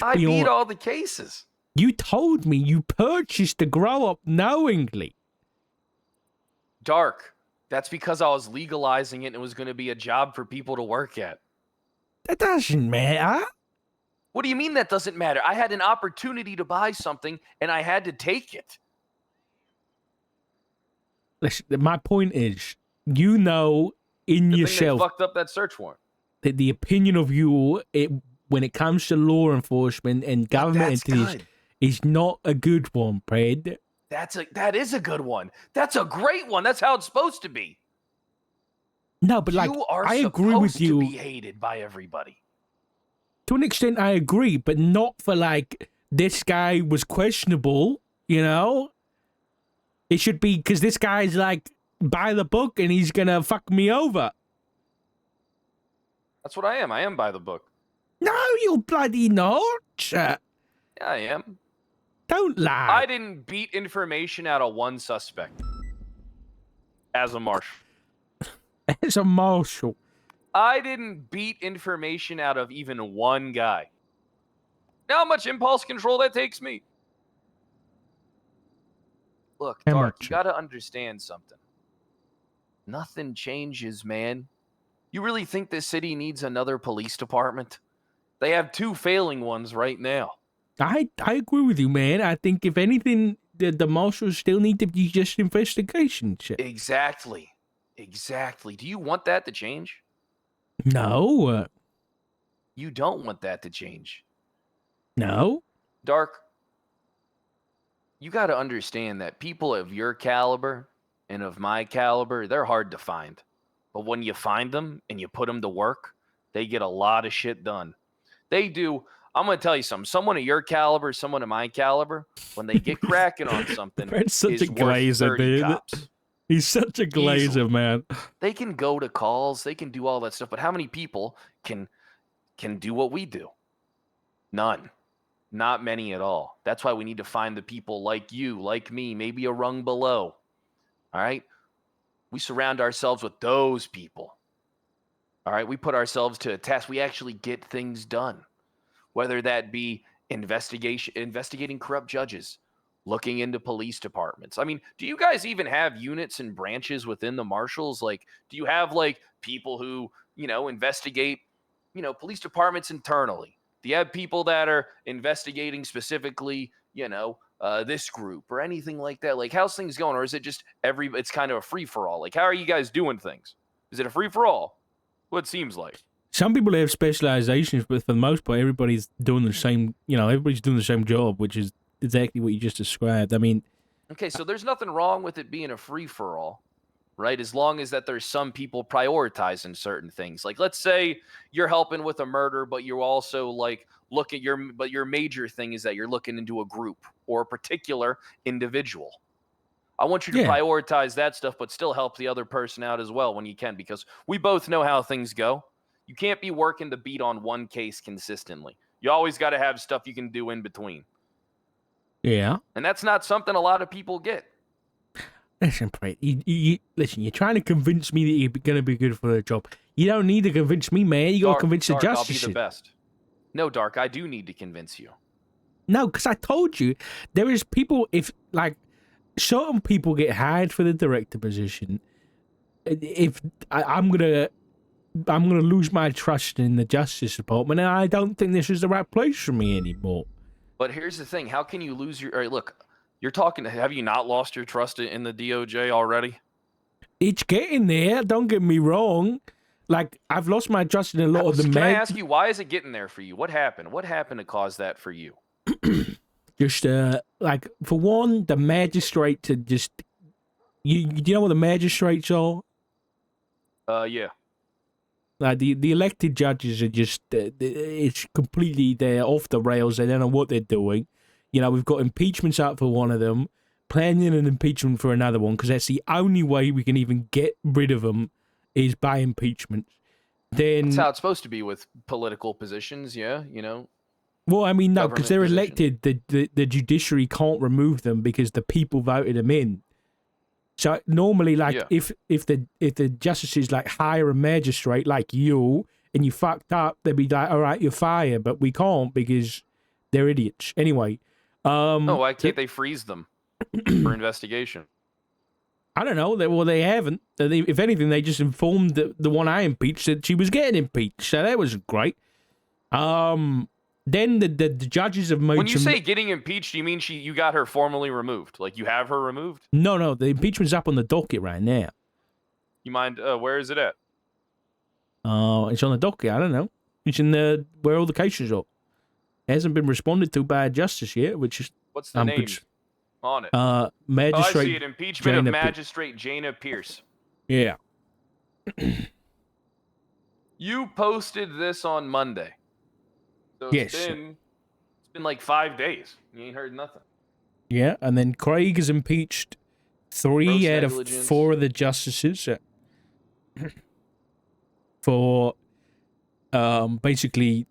S4: I
S2: be
S4: beat
S2: on.
S4: all the cases.
S2: You told me you purchased the grow up knowingly.
S4: Dark. That's because I was legalizing it and it was going to be a job for people to work at.
S2: That doesn't matter.
S4: What do you mean that doesn't matter? I had an opportunity to buy something and I had to take it.
S2: Listen, my point is, in yourself,
S4: They fucked up that search warrant.
S2: that the opinion of you when it comes to law enforcement and government entities is not a good one, Pred.
S4: That is a good one. That's a great one. That's how it's supposed to be.
S2: No, but I agree with you.
S4: To be hated by everybody.
S2: To an extent, I agree, but not for this guy was questionable. It should be because this guy's by the book and he's gonna fuck me over.
S4: That's what I am. I am by the book.
S2: No, you bloody not.
S4: Yeah, I am.
S2: Don't lie.
S4: I didn't beat information out of one suspect. As a marshal.
S2: As a marshal.
S4: I didn't beat information out of even one guy. Know how much impulse control that takes me? Look, Dark, you gotta understand something. Nothing changes, man. You really think this city needs another police department? They have 2 failing ones right now.
S2: I agree with you, man. I think if anything, the marshals still need to be just investigation shit.
S4: Exactly. Do you want that to change?
S2: No.
S4: You don't want that to change.
S2: No.
S4: Dark, you got to understand that people of your caliber and of my caliber, they're hard to find. But when you find them and you put them to work, they get a lot of shit done. They do. I'm going to tell you something. Someone of your caliber, someone of my caliber, when they get cracking on something,
S2: Fred's such
S4: is
S2: a glazer,
S4: worth 30
S2: dude.
S4: cops.
S2: He's such a glazer,
S4: Easily.
S2: man.
S4: They can go to calls. They can do all that stuff. But how many people can do what we do? None. Not many at all. That's why we need to find the people like you, like me, maybe a rung below. All right? We surround ourselves with those people. All right? We put ourselves to a task. We actually get things done. Whether that be investigating corrupt judges, looking into police departments. Do you guys even have units and branches within the marshals? Do you have people who, investigate, police departments internally? Do you have people that are investigating specifically, this group or anything like that? How's things going? Or is it just it's kind of a free for all? How are you guys doing things? Is it a free for all? What it seems like.
S2: Some people have specializations, but for the most part, everybody's doing the same. Everybody's doing the same job, which is exactly what you just described. I mean,
S4: Okay, so there's nothing wrong with it being a free for all, right? As long as that there's some people prioritizing certain things. Like, let's say you're helping with a murder, but you also like look at your major thing is that you're looking into a group or a particular individual. I want you to prioritize that stuff, but still help the other person out as well when you can, because we both know how things go. You can't be working to beat on one case consistently. You always got to have stuff you can do in between.
S2: yeah.
S4: And that's not something a lot of people get.
S2: Listen, Brett, listen, you're trying to convince me that you're going to be good for the job. You don't need to convince me, man. You got to convince the
S4: Dark,
S2: justice.
S4: I'll be the best. No, Dark, I do need to convince you.
S2: No, because I told you, there is people, if, like, certain people get hired for the director position, if I'm gonna lose my trust in the Justice Department, and I don't think this is the right place for me anymore.
S4: But here's the thing. How can you lose your... All right, look, you're talking... Have you not lost your trust in the DOJ already?
S2: It's getting there, don't get me wrong. Like, I've lost my trust in a lot of the men.
S4: Can I ask you, why is it getting there for you? What happened? What happened to cause that for you?
S2: Just, like, for one, the magistrates are just... You know what the magistrates are?
S4: Yeah.
S2: The elected judges are just, it's completely, they're off the rails. They don't know what they're doing. We've got impeachments up for one of them, planning an impeachment for another one, because that's the only way we can even get rid of them is by impeachment. Then
S4: that's how it's supposed to be with political positions, yeah,
S2: Well, I mean, no, because they're
S4: position.
S2: elected. The judiciary can't remove them because the people voted them in. So normally, like, if the justices like hire a magistrate like you and you fucked up, they'd be like, all right, you're fired, but we can't because they're idiots. Anyway.
S4: Why can't they freeze them for investigation?
S2: I don't know. They haven't. If anything, they just informed the one I impeached that she was getting impeached. So that was great. Then the judges have made.
S4: When you say getting impeached, you mean you got her formally removed? Like you have her removed?
S2: No. The impeachment's up on the docket right now.
S4: You mind? Where is it at?
S2: It's on the docket. I don't know. It's in where all the cases are. It hasn't been responded to by a justice yet, which is
S4: what's the name on it?
S2: Magistrate.
S4: I see it. Impeachment of Magistrate Jana Pierce.
S2: Yeah.
S4: You posted this on Monday. So
S2: yes.
S4: It's been like 5 days. You ain't heard nothing.
S2: Yeah, and then Craig has impeached 3 out of 4 of the justices for basically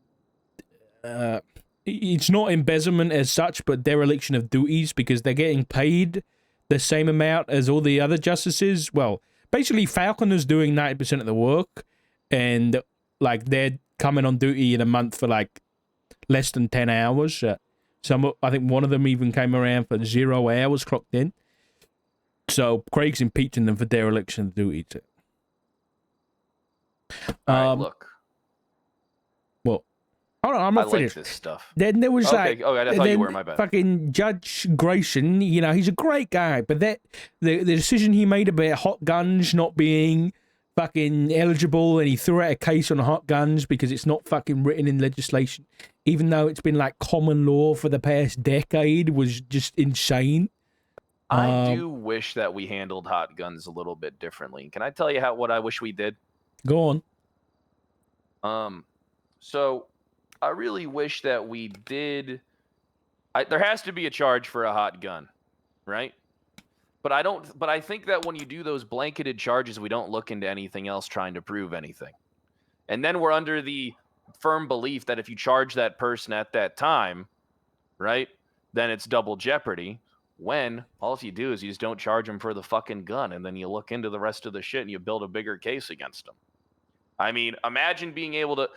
S2: it's not embezzlement as such, but dereliction of duties because they're getting paid the same amount as all the other justices. Well, basically Falcon is doing 90% of the work, and like they're coming on duty in a month for like less than 10 hours. I think one of them even came around for 0 hours clocked in. So Craig's impeaching them for dereliction of duty.
S4: All right, look.
S2: Well, hold on, I'm not finished.
S4: Like this stuff.
S2: Then there was I thought
S4: you were, my bad.
S2: Fucking Judge Grayson, he's a great guy, but the decision he made about hot guns not being fucking eligible, and he threw out a case on hot guns because it's not fucking written in legislation, even though it's been like common law for the past decade, was just insane.
S4: I do wish that we handled hot guns a little bit differently. Can I tell you what I wish we did?
S2: Go on.
S4: So I really wish that we did. There has to be a charge for a hot gun, right? But I think that when you do those blanketed charges, we don't look into anything else trying to prove anything. And then we're under the firm belief that if you charge that person at that time, right, then it's double jeopardy. When all you do is you just don't charge them for the fucking gun, and then you look into the rest of the shit and you build a bigger case against them. I mean, imagine being able to,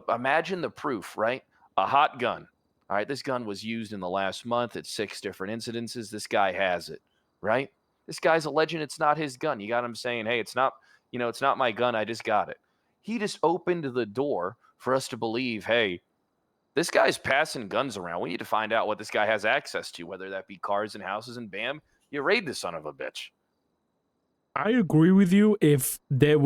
S4: imagine the proof, right? A hot gun. All right, this gun was used in the last month at 6 different incidences. This guy has it, right? This guy's alleging it's not his gun. You got him saying, hey, it's not my gun. I just got it. He just opened the door for us to believe, hey, this guy's passing guns around. We need to find out what this guy has access to, whether that be cars and houses, and bam, you raid the son of a bitch.
S2: I agree with you if the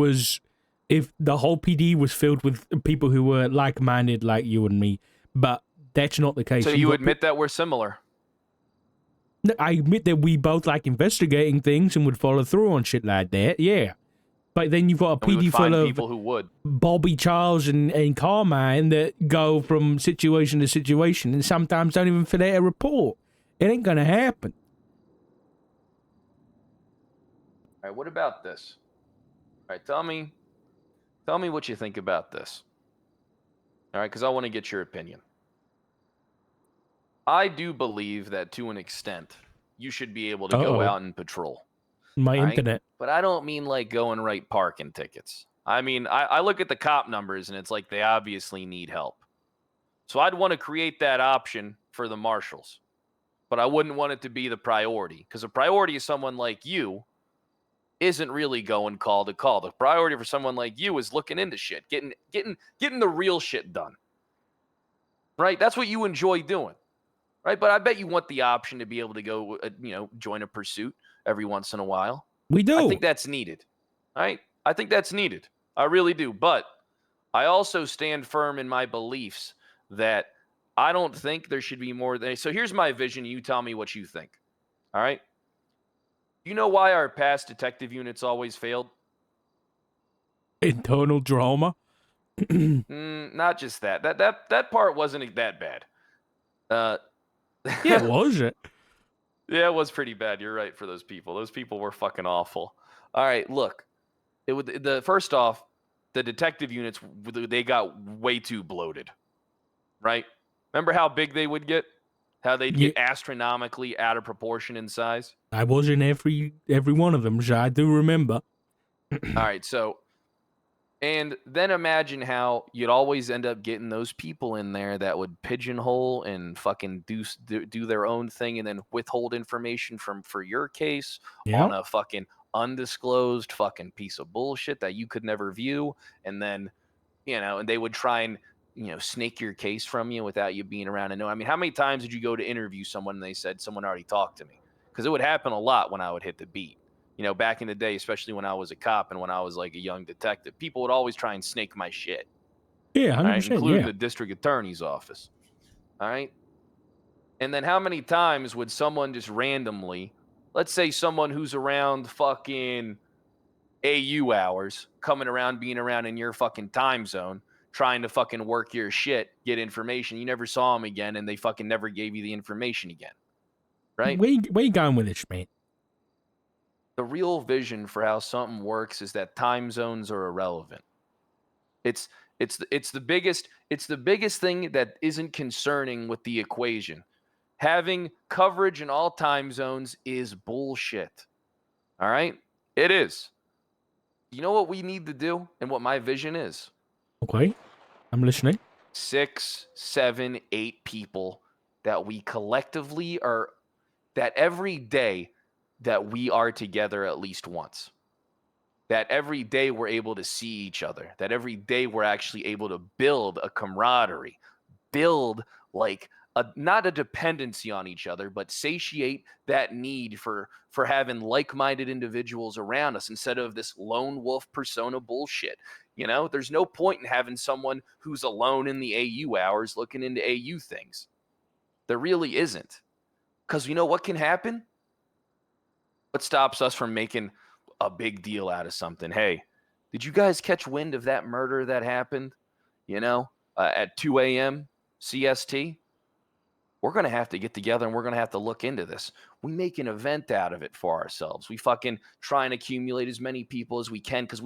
S2: whole PD was filled with people who were like-minded like you and me, but that's not the case.
S4: So
S2: You've
S4: you
S2: got
S4: admit that we're similar?
S2: No, I admit that we both like investigating things and would follow through on shit like that, yeah. But then you've got a
S4: And we would
S2: PD full
S4: find
S2: of
S4: people who would.
S2: Bobby Charles and Carmine that go from situation to situation and sometimes don't even fill out a report. It ain't gonna happen.
S4: All right, what about this? All right, tell me what you think about this. All right, because I want to get your opinion. I do believe that to an extent, you should be able to go out and patrol.
S2: My
S4: all right?
S2: internet.
S4: But I don't mean like go and write parking tickets. I mean, I look at the cop numbers and it's like they obviously need help. So I'd want to create that option for the marshals. But I wouldn't want it to be the priority, because the priority is someone like you isn't really going call to call. The priority for someone like you is looking into shit, getting the real shit done. Right? That's what you enjoy doing. Right? But I bet you want the option to be able to go, join a pursuit every once in a while.
S2: We do.
S4: I think that's needed. All right? I think that's needed. I really do. But I also stand firm in my beliefs that I don't think there should be more than. So here's my vision. You tell me what you think. All right? You know why our past detective units always failed?
S2: Internal drama.
S4: Not just that. That part wasn't that bad.
S2: Yeah, was it?
S4: Yeah, it was pretty bad. You're right for those people. Those people were fucking awful. All right, look. First off, the detective units, they got way too bloated. Right? Remember how big they would get? How they'd get astronomically out of proportion in size?
S2: I was in every one of them, so I do remember.
S4: All right, so, and then imagine how you'd always end up getting those people in there that would pigeonhole and fucking do their own thing and then withhold information for your case on a fucking undisclosed fucking piece of bullshit that you could never view. And then, and they would try and, snake your case from you without you being around. And know, I mean, how many times did you go to interview someone and they said someone already talked to me? Because it would happen a lot when I would hit the beat. Back in the day, especially when I was a cop and when I was like a young detective, people would always try and snake my shit.
S2: Yeah, 100%.
S4: Right? Including the district attorney's office. All right. And then how many times would someone just randomly, let's say someone who's around fucking AU hours, coming around, being around in your fucking time zone, trying to fucking work your shit, get information. You never saw them again, and they fucking never gave you the information again. Right?
S2: Where you going with this, man?
S4: The real vision for how something works is that time zones are irrelevant. It's the biggest thing that isn't concerning with the equation. Having coverage in all time zones is bullshit. All right? It is. You know what we need to do and what my vision is?
S2: Okay. I'm listening.
S4: 6, 7, 8 people that we collectively are, that every day that we are together at least once. That every day we're able to see each other. That every day we're actually able to build a camaraderie. Build like not a dependency on each other, but satiate that need for having like-minded individuals around us instead of this lone wolf persona bullshit. There's no point in having someone who's alone in the AU hours looking into AU things. There really isn't. Because you know what can happen? What stops us from making a big deal out of something? Hey, did you guys catch wind of that murder that happened, at 2 a.m. CST? We're going to have to get together and we're going to have to look into this. We make an event out of it for ourselves. We fucking try and accumulate as many people as we can because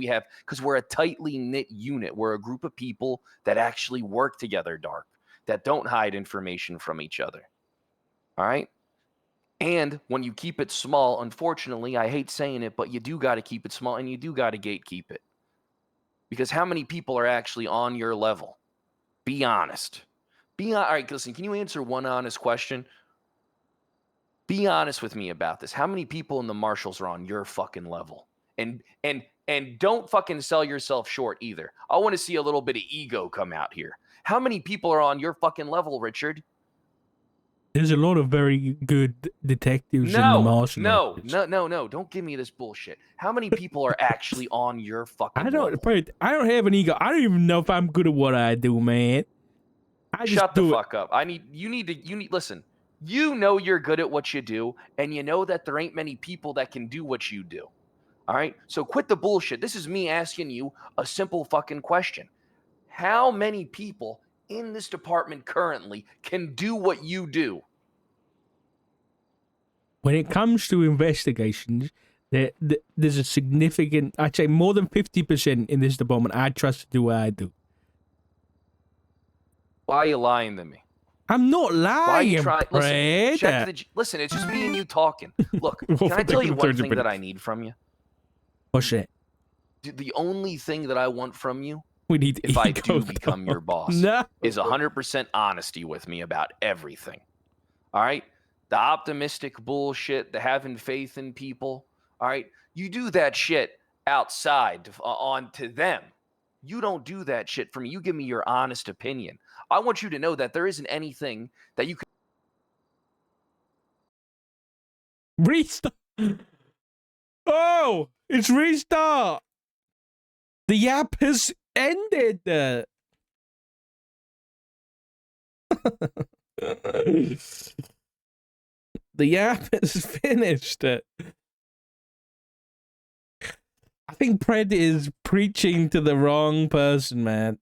S4: we're a tightly knit unit. We're a group of people that actually work together, Dark, that don't hide information from each other. All right? And when you keep it small, unfortunately, I hate saying it, but you do got to keep it small and you do got to gatekeep it. Because how many people are actually on your level? Be honest. All right, listen, can you answer one honest question? Be honest with me about this. How many people in the marshals are on your fucking level? And don't fucking sell yourself short either. I want to see a little bit of ego come out here. How many people are on your fucking level, Richard?
S2: There's a lot of very good detectives in the
S4: No,
S2: martial
S4: no,
S2: arts.
S4: no, no, no. Don't give me this bullshit. How many people are actually on your fucking
S2: I don't,
S4: level?
S2: Fred, I don't have an ego. I don't even know if I'm good at what I do, man. I just
S4: Shut the
S2: do it.
S4: fuck up. Listen. You know you're good at what you do, and you know that there ain't many people that can do what you do. All right? So quit the bullshit. This is me asking you a simple fucking question. How many people in this department currently can do what you do?
S2: When it comes to investigations, there's a significant, I'd say more than 50% in this department I trust to do what I do.
S4: Why are you lying to me?
S2: I'm not
S4: Why are you
S2: lying,
S4: trying?
S2: Fred.
S4: Listen, it's just me and you talking. Look,
S2: Well,
S4: can I
S2: thank
S4: tell
S2: you
S4: you
S2: for
S4: one
S2: 30
S4: thing that
S2: minutes.
S4: I need from you?
S2: What's that?
S4: The only thing that I want from you,
S2: We need
S4: if I
S2: ego
S4: do become your
S2: talk.
S4: boss,
S2: No.
S4: is 100% honesty with me about everything. All right? The optimistic bullshit, the having faith in people. All right? You do that shit outside on to them. You don't do that shit for me. You give me your honest opinion. I want you to know that there isn't anything that you can.
S2: Restart. Oh, it's restart. The app has ended. The app is finished. I think Pred is preaching to the wrong person, man.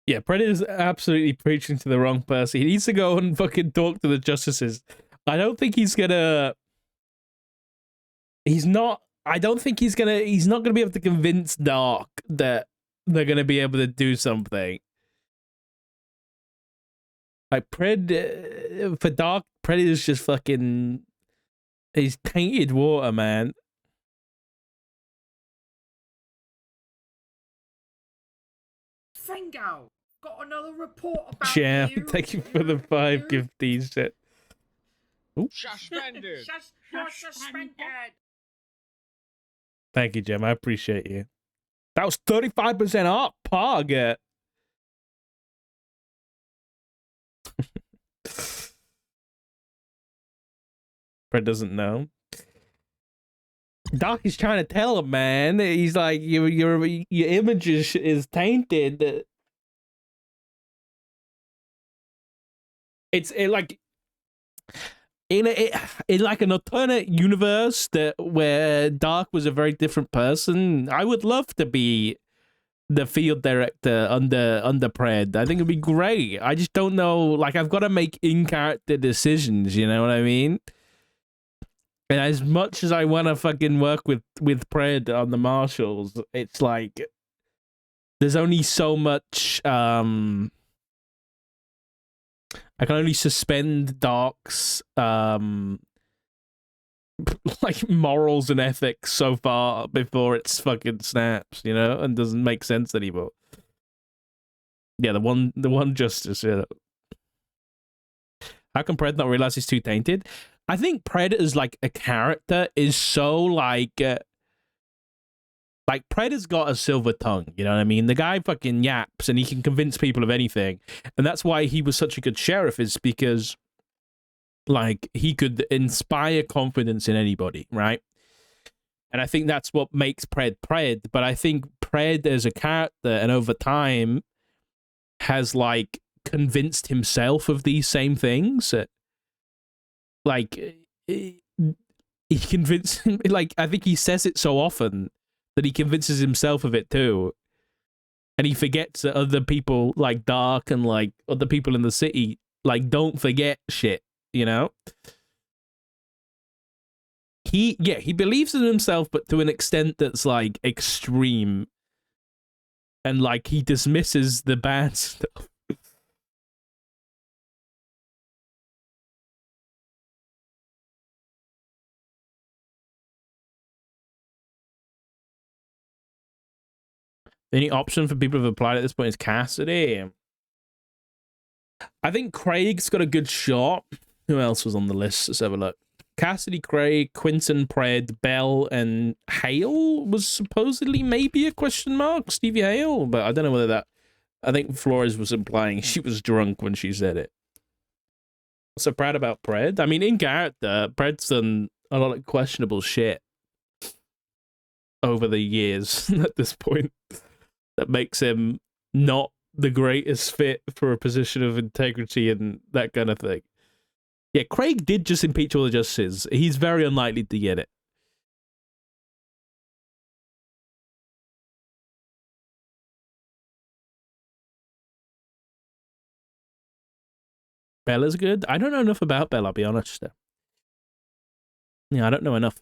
S2: Yeah, Pred is absolutely preaching to the wrong person. He needs to go and fucking talk to the justices. I don't think he's gonna. He's not. I don't think he's gonna. He's not gonna be able to convince Dark that they're gonna be able to do something. Like Pred for Dark, Pred is just fucking. He's tainted water, man.
S5: Fringo, got another report about
S2: Jam,
S5: you.
S2: thank you for the 5 gifties.
S9: Suspended.
S5: You're suspended.
S2: Thank you, Jam. I appreciate you. That was 35% up, Pog. Fred doesn't know. Doc is trying to tell him, man. He's like, your image is tainted. It's like in like an alternate universe where Dark was a very different person. I would love to be the field director under Pred. I think it'd be great. I just don't know. Like, I've got to make in-character decisions. You know what I mean? And as much as I want to fucking work with Pred on the marshals, it's like there's only so much. I can only suspend Dark's like morals and ethics so far before it's fucking snaps, you know, and doesn't make sense anymore. Yeah, the one justice. Yeah. How can Pred not realize he's too tainted? I think Pred as like a character is so like Pred has got a silver tongue, you know what I mean? The guy fucking yaps and he can convince people of anything. And that's why he was such a good sheriff, is because like he could inspire confidence in anybody, right? And I think that's what makes Pred Pred. But I think Pred as a character and over time has like convinced himself of these same things. Like he convinced him, like I think he says it so often that he convinces himself of it too. And he forgets that other people like Dark and like other people in the city like don't forget shit, you know? He believes in himself, but to an extent that's like extreme. And like he dismisses the bad stuff. The only option for people who've applied at this point is Cassidy. I think Craig's got a good shot. Who else was on the list? Let's have a look. Cassidy, Craig, Quinton, Pred, Bell, and Hale was supposedly maybe a question mark. Stevie Hale, but I don't know whether that. I think Flores was implying she was drunk when she said it. So proud about Pred. I mean, in character, Pred's done a lot of questionable shit over the years at this point that makes him not the greatest fit for a position of integrity and that kind of thing. Yeah, Craig did just impeach all the justices. He's very unlikely to get it. Bella's good. I don't know enough about Bella, I'll be honest. Yeah, I don't know enough.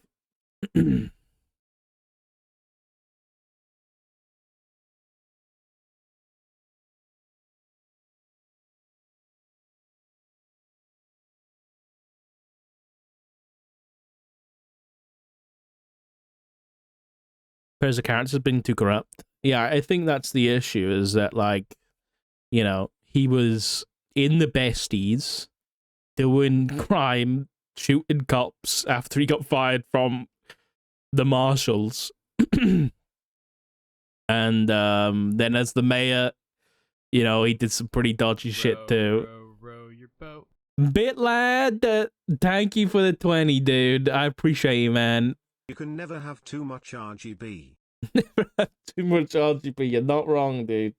S2: Pairs of characters have been too corrupt. Yeah, I think that's the issue, is that, like, you know, he was in the besties doing crime, shooting cops after he got fired from the marshals. And then as the mayor, you know, he did some pretty dodgy shit too.
S6: Row your boat.
S2: Bit lad, thank you for the 20, dude. I appreciate you, man.
S9: You can never have too much RGB.
S2: Never have too much RGB. You're not wrong, dude.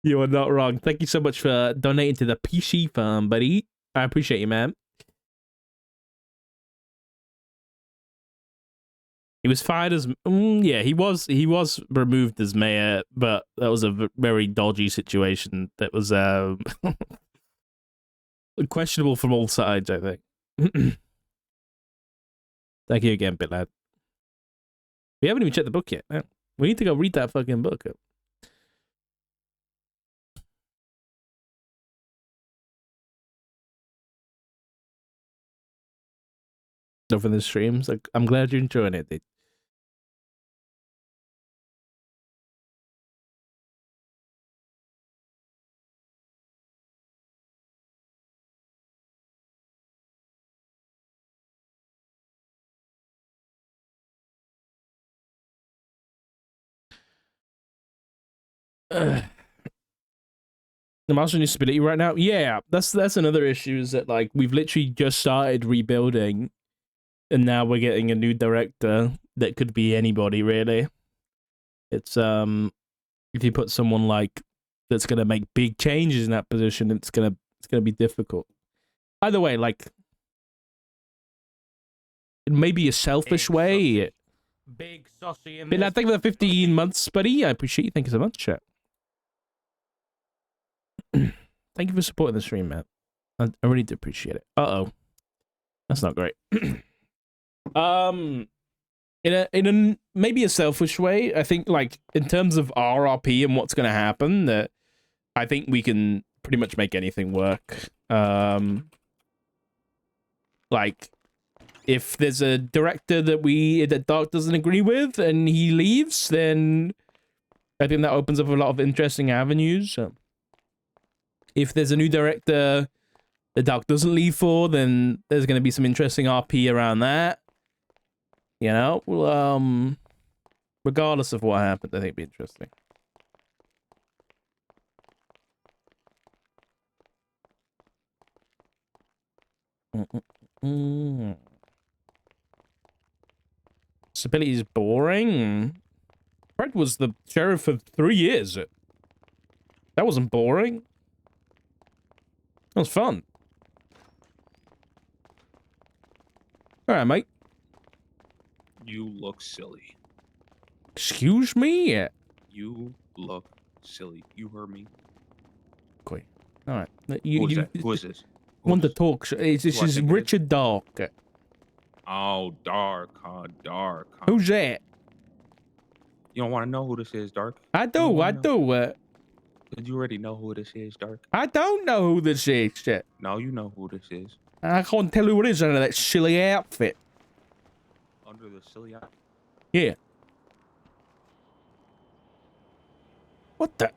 S2: You are not wrong. Thank you so much for donating to the PC farm, buddy. I appreciate you, man. He was fired as yeah, he was removed as mayor, but that was a very dodgy situation. That was questionable from all sides, I think. Thank you again, Bitlad. We haven't even checked the book yet. Man. We need to go read that fucking book. Over the streams, like, I'm glad you're enjoying it, dude. The master instability right now, yeah, that's another issue, is that, like, we've literally just started rebuilding, and now we're getting a new director that could be anybody, really. It's if you put someone like that's gonna make big changes in that position, it's gonna be difficult. Either way, like, it may be a selfish way.
S10: Big saucy in
S2: But I think for the 15 months, buddy, I appreciate you. Thank you so much, chat. Thank you for supporting the stream, man. I really do appreciate it. Uh-oh. That's not great. In a maybe a selfish way, I think, like, in terms of RRP and what's going to happen, that I think we can pretty much make anything work. Like, if there's a director that Dark doesn't agree with and he leaves, then I think that opens up a lot of interesting avenues. If there's a new director that Dark doesn't leave for, then there's going to be some interesting RP around that. You know, well, regardless of what happened, I think it'd be interesting. Stability is boring. Fred was the sheriff for 3 years. That wasn't boring. That was fun. All right, mate.
S11: You look silly.
S2: Excuse me?
S11: You look silly. You heard me.
S2: Okay. All right.
S11: Who is that? Who is this?
S2: Want to talk? This is Richard Dark.
S11: Oh, Dark, huh? Dark. Huh?
S2: Who's that?
S11: You don't want to know who this is, Dark?
S2: I do. I do.
S11: Did you already know who this is, Dark?
S2: I don't know who this is. Shit.
S11: No, you know who this is.
S2: I can't tell who it is under that silly outfit.
S11: Under the silly eye.
S2: Yeah. What the?